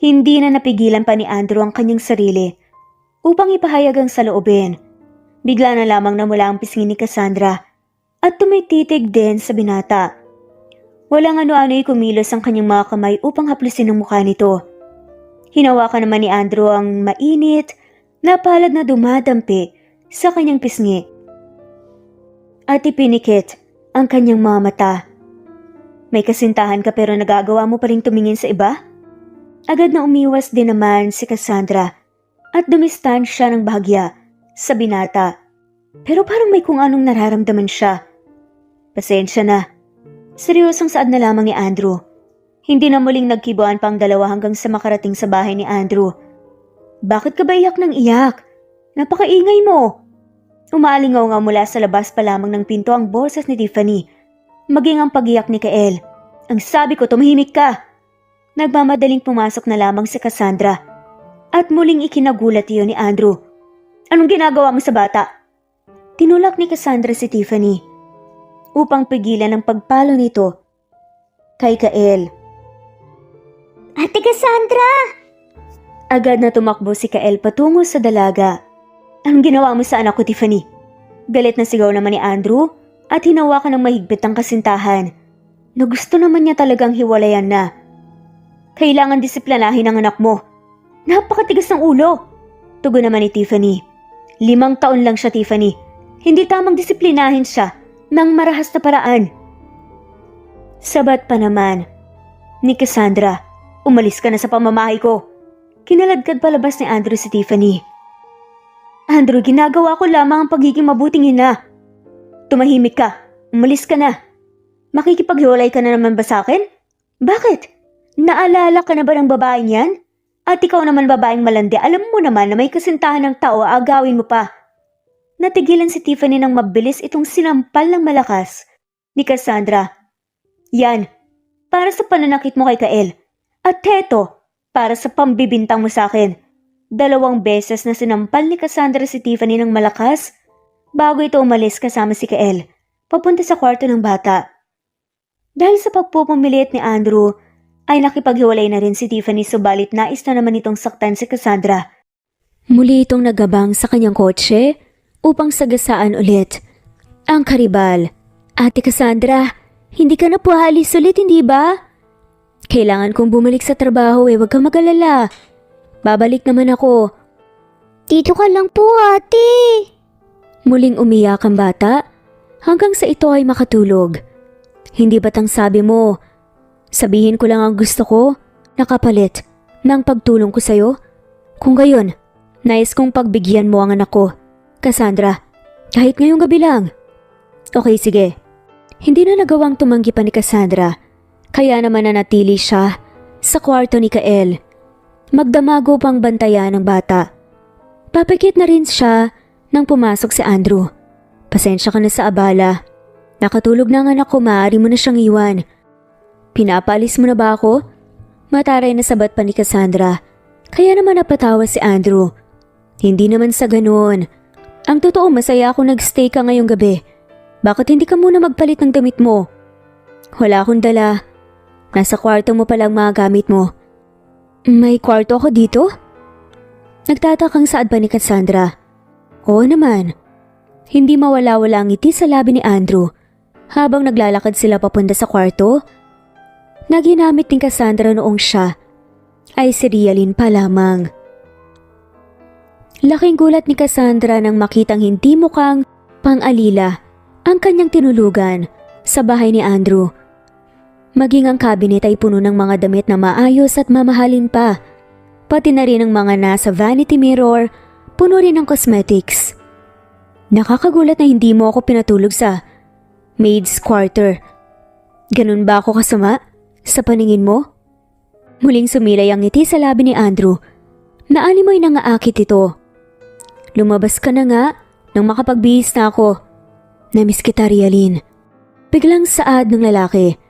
Hindi na napigilan pa ni Andrew ang kanyang sarili upang ipahayag ang saloobin. Bigla na lamang namula ang pisngi ni Cassandra at tumititig din sa binata. Walang ano-ano'y kumilos ang kanyang mga kamay upang haplusin ang mukha nito. Hinawakan naman ni Andrew ang mainit na palad na dumadampi sa kanyang pisngi. At ipinikit ang kanyang mga mata. May kasintahan ka pero nagagawa mo pa rin tumingin sa iba? Agad na umiwas din naman si Cassandra at dumistan siya ng bahagya sa binata. Pero parang may kung anong nararamdaman siya. Pasensya na. Seryosong saad na lamang ni Andrew. Hindi na muling nagkibuan pa ang dalawa hanggang sa makarating sa bahay ni Andrew. Bakit ka ba iyak ng iyak? Napakaingay mo. Umaalingaw nga mula sa labas pa lamang ng pinto ang boses ni Tiffany. Maging ang pag-iyak ni Kael. Ang sabi ko, tumahimik ka. Nagmamadaling pumasok na lamang si Cassandra. At muling ikinagulat iyon ni Andrew. Anong ginagawa mo sa bata? Tinulak ni Cassandra si Tiffany upang pigilan ang pagpalo nito kay Kael. Ate Cassandra! Agad na tumakbo si Kael patungo sa dalaga. Anong ginawa mo sa anak ko, Tiffany? Galit na sigaw naman ni Andrew at hinawakan ng mahigpit ang kasintahan na gusto naman niya talagang hiwalayan na. Kailangan disiplinahin ang anak mo. Napakatigas ng ulo. Tugon naman ni Tiffany. 5 taon lang siya, Tiffany. Hindi tamang disiplinahin siya ng marahas na paraan. Sabat pa naman ni Cassandra, umalis ka na sa pamamahay ko. Kinaladkad palabas ni Andrew si Tiffany. Andrew, ginagawa ko lamang ang pagiging mabuting ina. Tumahimik ka. Umalis ka na. Makikipaghiwalay ka na naman ba sa akin? Bakit? Naalala ka na ba ng babaeng yan? At ikaw naman babaeng malandi, alam mo naman na may kasintahan ng tao, agawin mo pa. Natigilan si Tiffany nang mabilis itong sinampal ng malakas ni Cassandra. Yan, para sa pananakit mo kay Kael. At heto, para sa pambibintang mo sa akin. 2 beses na sinampal ni Cassandra si Tiffany ng malakas bago ito umalis kasama si Kael, papunta sa kwarto ng bata. Dahil sa pagpupumilit ni Andrew, ay nakipaghiwalay na rin si Tiffany subalit nais na naman itong saktan si Cassandra. Muli itong nagabang sa kanyang kotse upang sagasaan ulit ang karibal. Ate Cassandra, hindi ka na po halis ulit, hindi ba? Kailangan kong bumalik sa trabaho huwag kang mag-alala. Babalik naman ako. Dito ka lang po, ate. Muling umiyak ang bata hanggang sa ito ay makatulog. Hindi ba't ang sabi mo, sabihin ko lang ang gusto ko, nakapalit ng pagtulong ko sa'yo? Kung gayon, nais kong pagbigyan mo ang anak ko, Cassandra, kahit ngayong gabi lang. Okay, sige. Hindi na nagawang tumanggi pa ni Cassandra, kaya naman nanatili siya sa kwarto ni Kael. Magdamago pang bantayan ng bata. Papikit na rin siya nang pumasok si Andrew. Pasensya ka na sa abala. Nakatulog na ang anak ko, maaari mo na siyang iwan. Pinapalis mo na ba ako? Mataray na sabat pa ni Cassandra. Kaya naman napatawa si Andrew. Hindi naman sa ganoon. Ang totoo, masaya ako nagstay ka ngayong gabi. Bakit hindi ka muna magpalit ng damit mo? Wala akong dala. Nasa kwarto mo palang mga gamit mo. May kwarto ako dito? Nagtatakang saad pa ni Cassandra. Oo naman. Hindi mawala-wala ang ngiti sa labi ni Andrew habang naglalakad sila papunta sa kwarto na ginamit ni Cassandra noong siya ay si Rialyn pa lamang. Laking gulat ni Cassandra nang makitang hindi mukhang pang-alila ang kanyang tinulugan sa bahay ni Andrew. Maging ang cabinet ay puno ng mga damit na maayos at mamahalin pa. Pati na rin ang mga nasa vanity mirror, puno rin ng cosmetics. Nakakagulat na hindi mo ako pinatulog sa maid's quarter. Ganun ba ako kasama sa paningin mo? Muling sumilay ang ngiti sa labi ni Andrew. Naalimoy na nga akit ito. Lumabas ka na nga nang makapagbihis na ako. Namiss kita, Rialyn. Biglang saad ng lalaki.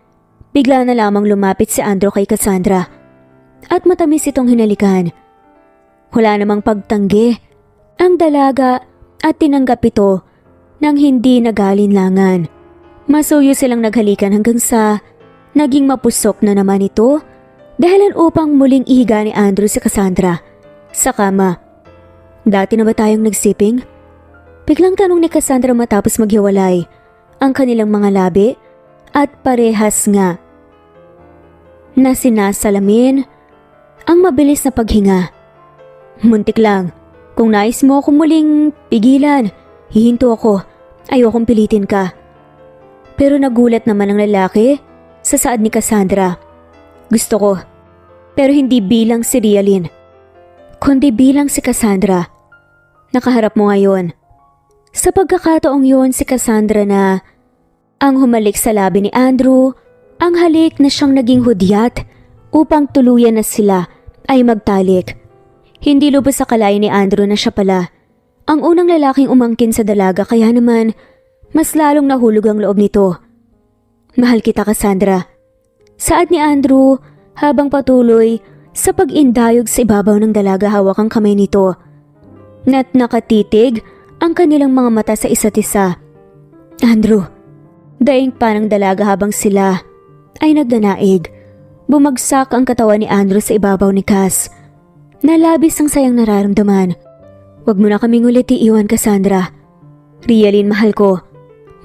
Bigla na lamang lumapit si Andrew kay Cassandra at matamis itong hinalikan. Wala namang pagtanggi ang dalaga at tinanggap ito nang hindi nagalinlangan. Masuyo silang naghalikan hanggang sa naging mapusok na naman ito dahilan upang muling ihiga ni Andrew si Cassandra sa kama. Dati na ba tayong nagsiping? Biglang tanong ni Cassandra matapos maghiwalay ang kanilang mga labi at parehas nga na sinasalamin ang mabilis na paghinga. Muntik lang. Kung nais mo akong muling pigilan, hihinto ako. Ayokong pilitin ka. Pero nagulat naman ang lalaki sa saad ni Cassandra. Gusto ko. Pero hindi bilang si Rialyn, kundi bilang si Cassandra. Nakaharap mo ngayon. Sa pagkakataong yun si Cassandra na ang humalik sa labi ni Andrew, ang halik na siyang naging hudyat upang tuluyan na sila ay magtalik. Hindi lubos sa kalain ni Andrew na siya pala ang unang lalaking umangkin sa dalaga kaya naman mas lalong nahulog ang loob nito. Mahal kita, Cassandra. Saad ni Andrew habang patuloy sa pag-indayog sa ibabaw ng dalaga hawak ang kamay nito. Na't nakatitig ang kanilang mga mata sa isa't isa. Andrew, daing parang dalaga habang sila ay nagdanaig. Bumagsak ang katawan ni Andrew sa ibabaw ni Cass. Nalabis ang sayang nararamdaman. Huwag mo na kaming ulit iiwan, Cassandra. Rialyn, mahal ko.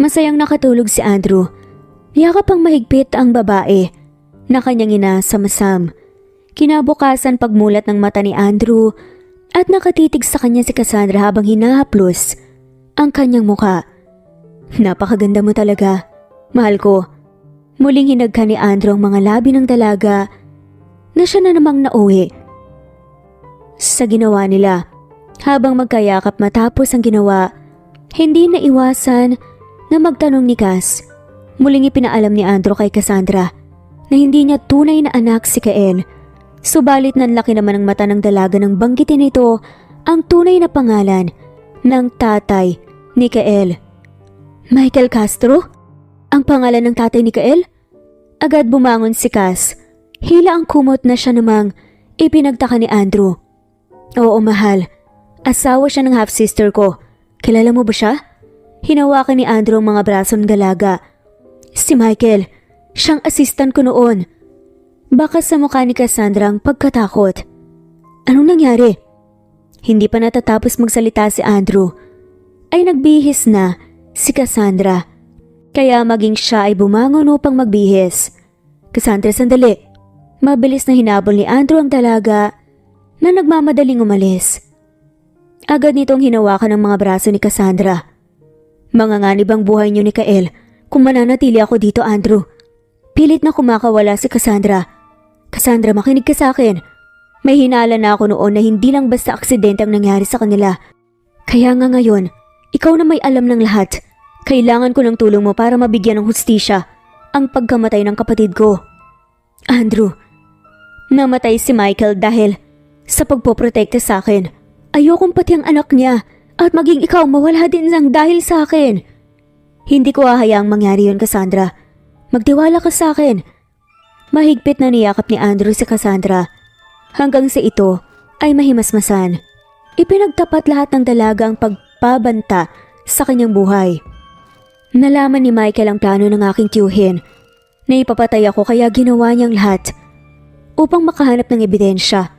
Masayang nakatulog si Andrew. Yakap ang mahigpit ang babae na kanyang ina sa masam. Kinabukasan pagmulat ng mata ni Andrew at nakatitig sa kanya si Cassandra habang hinahaplos ang kanyang muka. Napakaganda mo talaga, mahal ko. Muling hinagka ni Andrew ang mga labi ng dalaga na siya na namang nauwi sa ginawa nila. Habang magkayakap matapos ang ginawa, hindi na iwasan na magtanong ni Cass. Muling ipinaalam ni Andrew kay Cassandra na hindi niya tunay na anak si Kael. Subalit nanlaki naman ang mata ng dalaga nang banggitin ito ang tunay na pangalan ng tatay ni Kael. Michael Castro? Ang pangalan ng tatay ni Kael? Agad bumangon si Cass. Hila ang kumot na siya namang ipinagtaka ni Andrew. Oo, mahal. Asawa siya ng half-sister ko. Kilala mo ba siya? Hinawakan ni Andrew ang mga braso ng dalaga. Si Michael, siyang assistant ko noon. Baka sa mukha ni Cassandra ang pagkatakot. Anong nangyari? Hindi pa natatapos magsalita si Andrew, ay nagbihis na si Cassandra. Kaya maging siya ay bumangon upang magbihis. Cassandra, sandali. Mabilis na hinabol ni Andrew ang dalaga na nagmamadaling umalis. Agad nitong hinawakan ang mga braso ni Cassandra. Manganganib ang buhay niyo ni Kael kung mananatili ako dito, Andrew. Pilit na kumakawala si Cassandra. Cassandra, makinig ka sa akin. May hinala na ako noon na hindi lang basta aksidente ang nangyari sa kanila. Kaya nga ngayon, ikaw na may alam ng lahat. Kailangan ko ng tulong mo para mabigyan ng hustisya ang pagkamatay ng kapatid ko. Andrew, namatay si Michael dahil sa pagpoprotekta sa akin. Ayokong pati ang anak niya at maging ikaw mawala din lang dahil sa akin. Hindi ko hahayaang mangyari yun, Cassandra. Magtiwala ka sa akin. Mahigpit na niyakap ni Andrew si Cassandra hanggang sa ito ay mahimasmasan. Ipinagtapat lahat ng dalaga ang pagpabanta sa kanyang buhay. Nalaman ni Michael ang plano ng aking tiyuhin na ipapatay ako kaya ginawa niyang lahat upang makahanap ng ebidensya.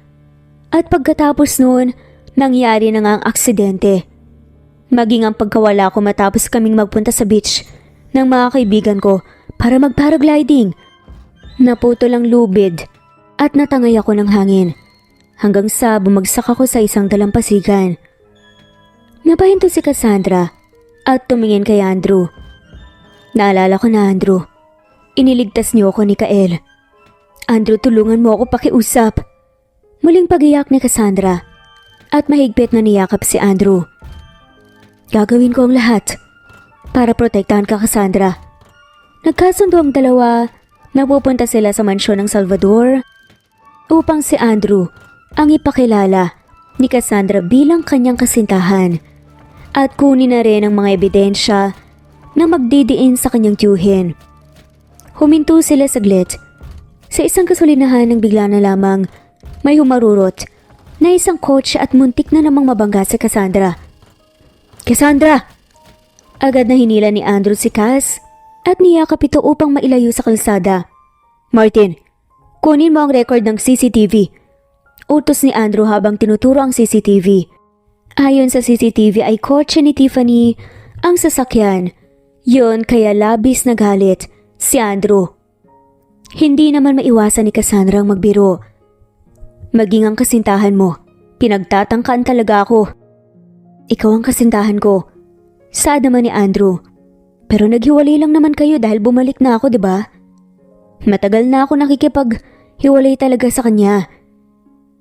At pagkatapos noon, nangyari na nga ang aksidente. Maging ang pagkawala ko matapos kaming magpunta sa beach ng mga kaibigan ko para mag-paragliding. Naputol ang lubid at natangay ako ng hangin hanggang sa bumagsak ako sa isang dalampasigan. Napahinto si Cassandra at tumingin kay Andrew. Naalala ko na, Andrew. Iniligtas niyo ako ni Kael. Andrew, tulungan mo ako pakiusap. Muling pag-iyak ni Cassandra at mahigpit na niyakap si Andrew. Gagawin ko ang lahat para protektahan ka, Cassandra. Nagkasundo ang dalawa na pupunta sila sa mansyon ng Salvador upang si Andrew ang ipakilala ni Cassandra bilang kanyang kasintahan at kunin na rin ang mga ebidensya na magdidiin sa kanyang tiyuhin. Huminto sila saglit sa isang kasulinahan nang bigla na lamang may humarurot na isang kotse at muntik na namang mabangga si Cassandra. Cassandra! Agad na hinila ni Andrew si Cass at niyakap ito upang mailayo sa kalsada. Martin, kunin mo ang record ng CCTV. Utos ni Andrew habang tinuturo ang CCTV. Ayon sa CCTV ay kotse ni Tiffany ang sasakyan. Yon kaya labis na galit si Andrew. Hindi naman maiwasan ni Cassandra ang magbiro. Maging ang kasintahan mo, pinagtatangkaan talaga ako. Ikaw ang kasintahan ko. Saad naman ni Andrew. Pero naghiwalay lang naman kayo dahil bumalik na ako, diba? Matagal na ako nakikipaghiwalay talaga sa kanya.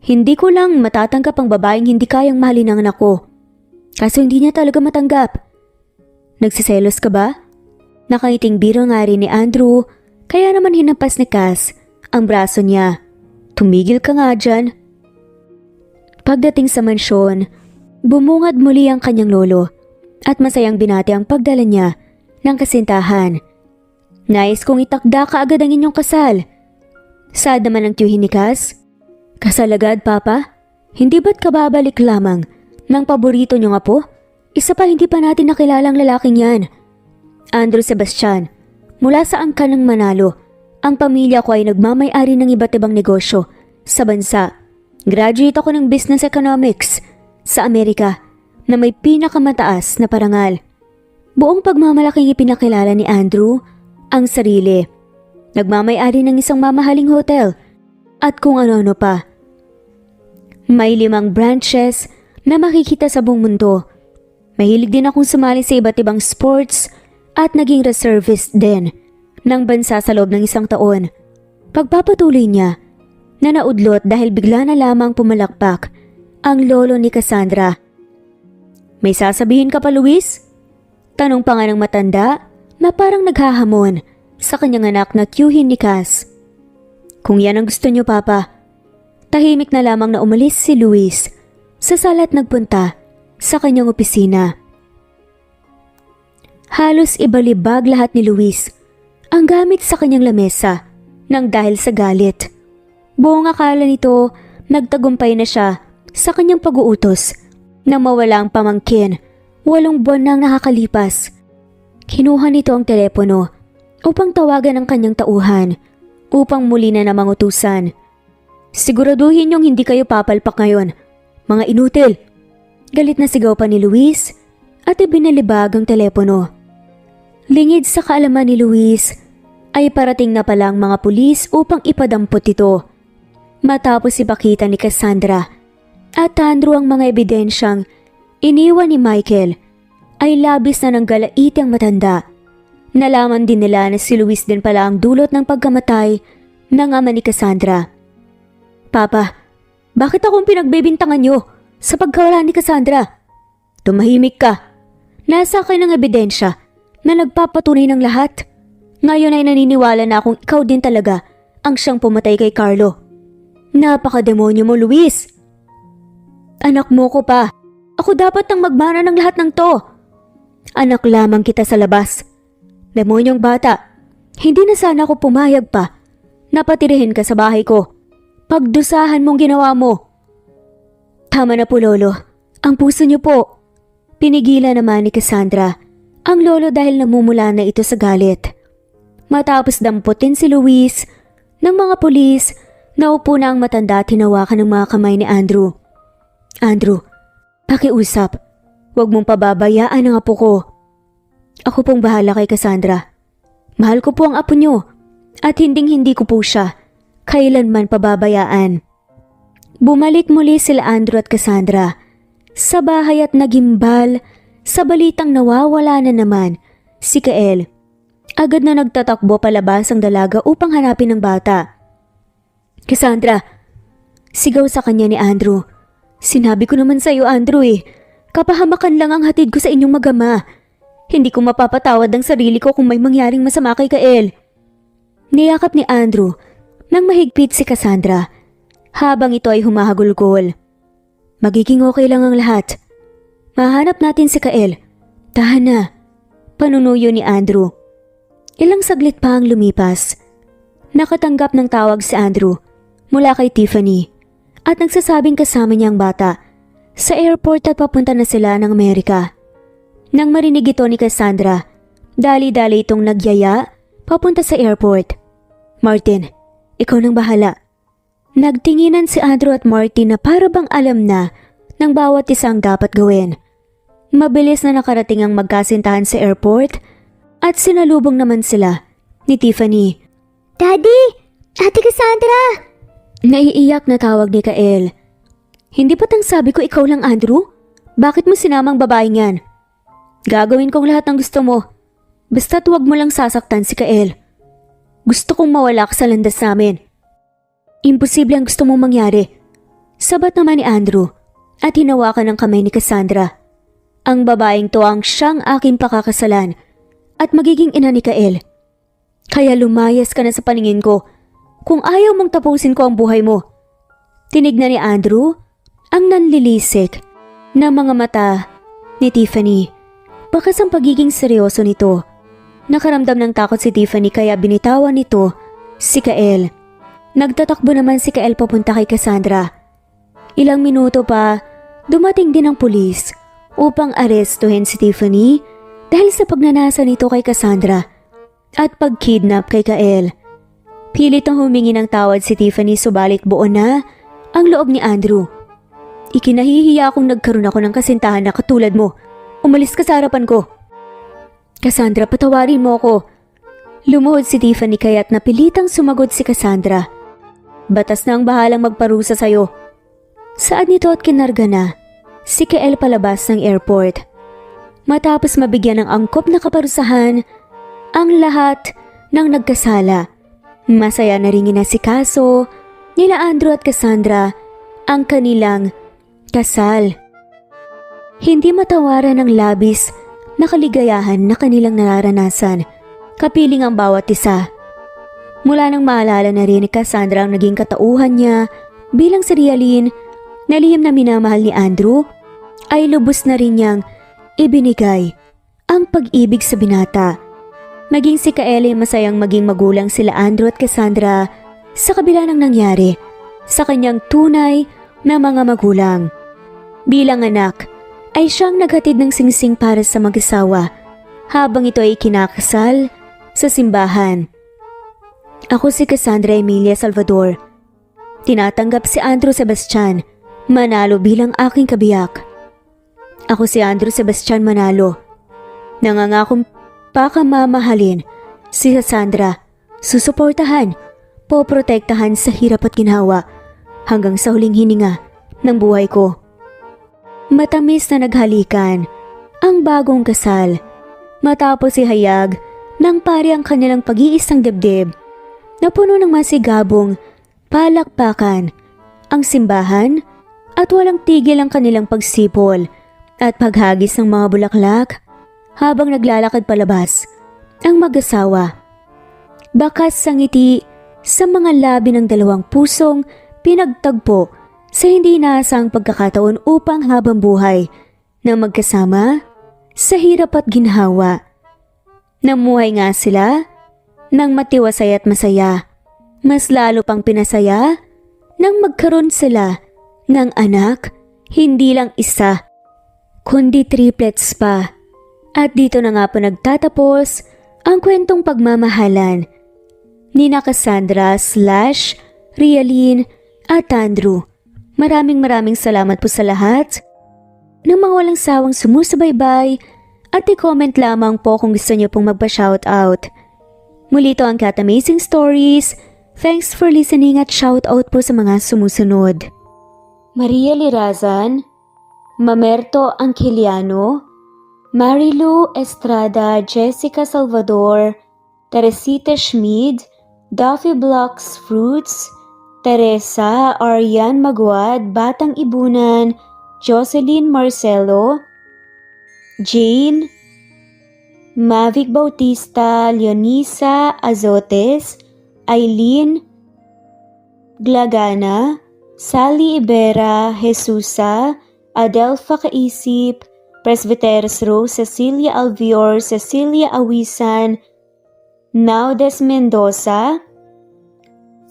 Hindi ko lang matatanggap ang babaeng hindi kayang mahalin ang anak ko. Kaso hindi niya talaga matanggap. Nagsiselos ka ba? Nakangiting biro nga rin ni Andrew, kaya naman hinampas ni Cass ang braso niya. Tumigil ka nga dyan. Pagdating sa mansyon, bumungad muli ang kanyang lolo at masayang binati ang pagdala niya ng kasintahan. Nais kong itakda ka agad ang inyong kasal. Sad naman ang tiyuhin ni Cass. Kasal agad, Papa? Hindi ba't kababalik lamang Nang paborito nyo nga po? Isa pa hindi pa natin nakilalang lalaking yan. Andrew Sebastian, mula sa angkan ng Manalo, ang pamilya ko ay nagmamay-ari ng iba't ibang negosyo sa bansa. Graduate ako ng Business Economics sa Amerika na may pinakamataas na parangal. Buong pagmamalaking ipinakilala ni Andrew ang sarili. Nagmamay-ari ng isang mamahaling hotel at kung ano-ano pa. May 5 branches na makikita sa buong mundo. Mahilig din akong sumali sa iba't ibang sports at naging reservist din ng bansa sa loob ng 1 taon. Pagpapatuloy niya na naudlot dahil bigla na lamang pumalakpak ang lolo ni Cassandra. May sasabihin ka pa, Luis? Tanong pa nga ng matanda na parang naghahamon sa kanyang anak na tiyuhin ni Cass. Kung yan ang gusto niyo, Papa. Tahimik na lamang na umalis si Luis sa sala at nagpunta sa kanyang opisina. Halos ibalibag lahat ni Luis ang gamit sa kanyang lamesa nang dahil sa galit. Buong akala nito nagtagumpay na siya sa kanyang pag-uutos na mawala ang pamangkin. 8 buwan nang nakakalipas. Kinuha nito ang telepono upang tawagan ang kanyang tauhan upang muli na namang utusan. Siguraduhin niyong hindi kayo papalpak ngayon, mga inutil. Galit na sigaw pa ni Luis at ibinalibag ang telepono. Lingid sa kaalaman ni Luis ay parating na pala ang mga pulis upang ipadampot ito. Matapos ipakita ni Cassandra at Andrew ang mga ebidensyang iniwan ni Michael, ay labis na nanggalaiti ang matanda. Nalaman din nila na si Luis din pala ang dulot ng pagkamatay ng ama ni Cassandra. Papa, bakit akong pinagbebintangan niyo sa pagkawala ni Cassandra? Tumahimik ka. Nasa akin ang ebidensya na nagpapatunay ng lahat. Ngayon ay naniniwala na akong ikaw din talaga ang siyang pumatay kay Carlo. Napakademonyo mo, Luis. Anak mo ko pa. Ako dapat nang magmana ng lahat ng to. Anak lamang kita sa labas. Demonyong bata, hindi na sana ako pumayag pa. Napatirihin ka sa bahay ko. Pagdusahan mong ginawa mo. Tama na po, Lolo. Ang puso niyo po. Pinigilan naman ni Cassandra ang lolo dahil namumula na ito sa galit. Matapos damputin si Luis ng mga pulis, naupo na ang matanda at hinawakan ng mga kamay ni Andrew. Andrew, pakiusap. Huwag mong pababayaan ang apo ko. Ako pong bahala kay Cassandra. Mahal ko po ang apo niyo at hinding-hindi ko po siya kailanman pababayaan. Bumalik muli sila Andrew at Cassandra sa bahay at nagimbal sa balitang nawawala na naman si Kael. Agad na nagtatakbo palabas ang dalaga upang hanapin ang bata. Cassandra, sigaw sa kanya ni Andrew. Sinabi ko naman sa iyo, Andrew kapahamakan lang ang hatid ko sa inyong magama. Hindi ko mapapatawad ang sarili ko kung may mangyaring masama kay Kael. Niyakap ni Andrew nang mahigpit si Cassandra habang ito ay humahagulgol. Magiging okay lang ang lahat. Mahanap natin si Kael. Tahan na. Panunuyo ni Andrew. Ilang saglit pa ang lumipas. Nakatanggap ng tawag si Andrew mula kay Tiffany at nagsasabing kasama niya ang bata sa airport at papunta na sila ng Amerika. Nang marinig ito ni Cassandra, dali-dali itong nagyaya papunta sa airport. Martin, ikaw nang bahala. Nagtinginan si Andrew at Martin na para bang alam na ng bawat isang dapat gawin. Mabilis na nakarating ang magkasintahan sa airport at sinalubong naman sila ni Tiffany. Daddy! Ate Cassandra! Naiiyak na tawag ni Kael. Hindi ba't ang sabi ko ikaw lang, Andrew? Bakit mo sinamang babaeng yan? Gagawin kong lahat ng gusto mo. Basta't huwag mo lang sasaktan si Kael. Gusto kong mawala ka sa landas namin. Imposible ang gusto mong mangyari. Sabat naman ni Andrew at hinawakan ng kamay ni Cassandra. Ang babaeng to ang siyang aking pakakasalan at magiging ina ni Kael. Kaya lumayas ka na sa paningin ko kung ayaw mong tapusin ko ang buhay mo. Tinignan ni Andrew ang nanlilisik na mga mata ni Tiffany. Bakas ang pagiging seryoso nito. Nakaramdam ng takot si Tiffany kaya binitawan nito si Kael. Nagtatakbo naman si Kael papunta kay Cassandra. Ilang minuto pa Dumating din ang pulis upang arestuhin si Tiffany dahil sa pagnanasa nito kay Cassandra at pagkidnap kay Kael. Pilit ang humingi ng tawad si Tiffany subalit buo na ang loob ni Andrew. Ikinahihiya akong nagkaroon ako ng kasintahan na katulad mo. Umalis ka sa harapan ko. Cassandra, patawarin mo ako. Lumuhod si Tiffany kaya't napilitang sumagot si Cassandra. Batas na ang bahalang magparusa sa'yo. Saan nito at kinarga na si Kael palabas ng airport. Matapos mabigyan ng angkop na kaparusahan ang lahat ng nagkasala. Masaya na rin inasikaso nila Andrew at Cassandra ang kanilang kasal. Hindi matawaran ng labis na kaligayahan na kanilang nararanasan, kapiling ang bawat isa. Mula nang maalala na rin ni Cassandra ang naging katauhan niya bilang si Realin na lihim na minamahal ni Andrew, ay lubos na rin niyang ibinigay ang pag-ibig sa binata. Maging si Kael ay masayang maging magulang sila Andrew at Cassandra sa kabila ng nangyari sa kanyang tunay na mga magulang. Bilang anak, ay siyang naghatid ng singsing para sa mag-asawa habang ito ay kinakasal sa simbahan. Ako si Cassandra Emilia Salvador. Tinatanggap si Andrew Sebastian Manalo bilang aking kabiyak. Ako si Andrew Sebastian Manalo. Nangangakong pakamamahalin si Cassandra, susuportahan, poprotektahan sa hirap at ginhawa hanggang sa huling hininga ng buhay ko. Matamis na naghalikan ang bagong kasal matapos ihayag ng pari ang kanilang pag-iisang dibdib na puno ng masigabong palakpakan ang simbahan at walang tigil ang kanilang pagsipol at paghagis ng mga bulaklak habang naglalakad palabas ang mag-asawa. Bakas sa ngiti sa mga labi ng dalawang pusong pinagtagpo sa hindi inaasang pagkakataon upang habang buhay na magkasama sa hirap at ginhawa. Namuhay nga sila ng matiwasay at masaya. Mas lalo pang pinasaya nang magkaroon sila ng anak, hindi lang isa, kundi triplets pa. At dito na nga po nagtatapos ang kwentong pagmamahalan ni na Cassandra / Realin at Andrew. Maraming salamat po sa lahat ng mga walang sawang sumusubaybay at i-comment lamang po kung gusto niyo pong magpa-shoutout. Muli ito ang Cat Amazing Stories. Thanks for listening at shoutout po sa mga sumusunod. Maria Lirazan, Mamerto Angeliano, Marilu Estrada, Jessica Salvador, Teresita Schmid, Duffy Blocks Fruits, Teresa Arian Maguad, Batang Ibunan, Jocelyn Marcelo, Jane, Mavic Bautista, Leonisa Azotes, Aileen Glagana, Sally Ibera, Jesusa, Adelfa Kaisip, Presbyteros Rose, Cecilia Alvior, Cecilia Awisan, Naudes Mendoza,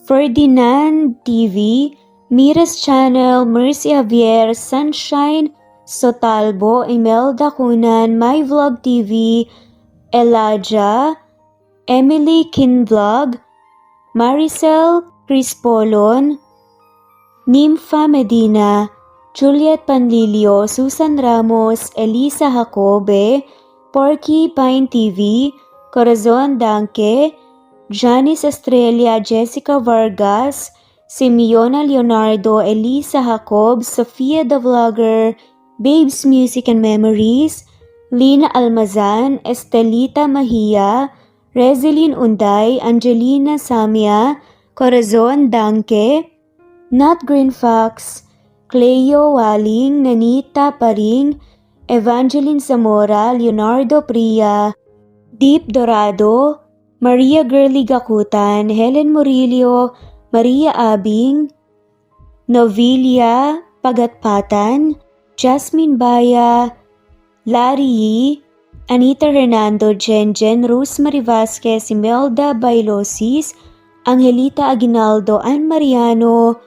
Ferdinand TV, Miras Channel, Mercy Javier, Sunshine Sotalbo, Imelda Cunan, My Vlog TV, Elijah, Emily Kinvlog, Maricel Crispolon, Nympha Medina, Juliet Panlilio, Susan Ramos, Elisa Jacobe, Porky Pine TV, Corazon Danke, Janice Estrella, Jessica Vargas, Simeona Leonardo, Elisa Jacob, Sofia the Vlogger, Babes Music and Memories, Lina Almazan, Estelita Mahia, Rezeline Unday, Angelina Samia, Corazon Danke, Nat Green Fox, Cleo Waling, Nanita Paring, Evangeline Zamora, Leonardo Priya, Deep Dorado, Maria Girly Gakutan, Helen Murillo, Maria Abing, Novilia Pagatpatan, Jasmine Baya, Larry Yee, Anita Hernando, Jen, Rosemary Vasquez, Imelda Bailosis, Angelita Aguinaldo, Ann Mariano,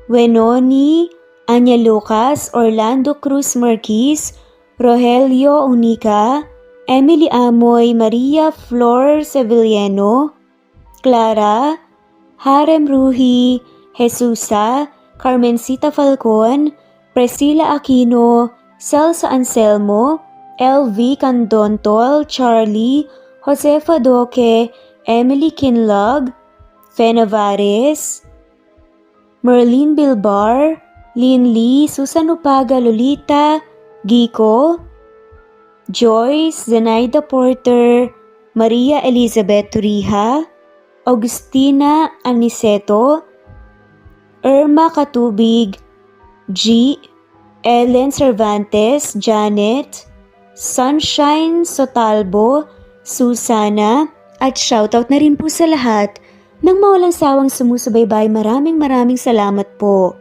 Wenoni, Anya Lucas, Orlando Cruz Marquez, Rogelio Unica, Emily Amoy, Maria Flor Sevillano, Clara, Harem Ruhi, Jesusa, Carmencita Falcon, Priscilla Aquino, Celsa Anselmo, LV Candontol, Charlie, Josefa Doque, Emily Kinlog, Fe Navares, Merlin Bilbar, Lynn Lee, Susan Upaga, Lolita, Giko, Joyce, Zenaida Porter, Maria Elizabeth Turija, Augustina Aniceto, Irma Katubig, G, Ellen Cervantes, Janet, Sunshine Sotalbo, Susana, at shoutout na rin po sa lahat ng mawalang sawang sumusubaybay. Maraming salamat po.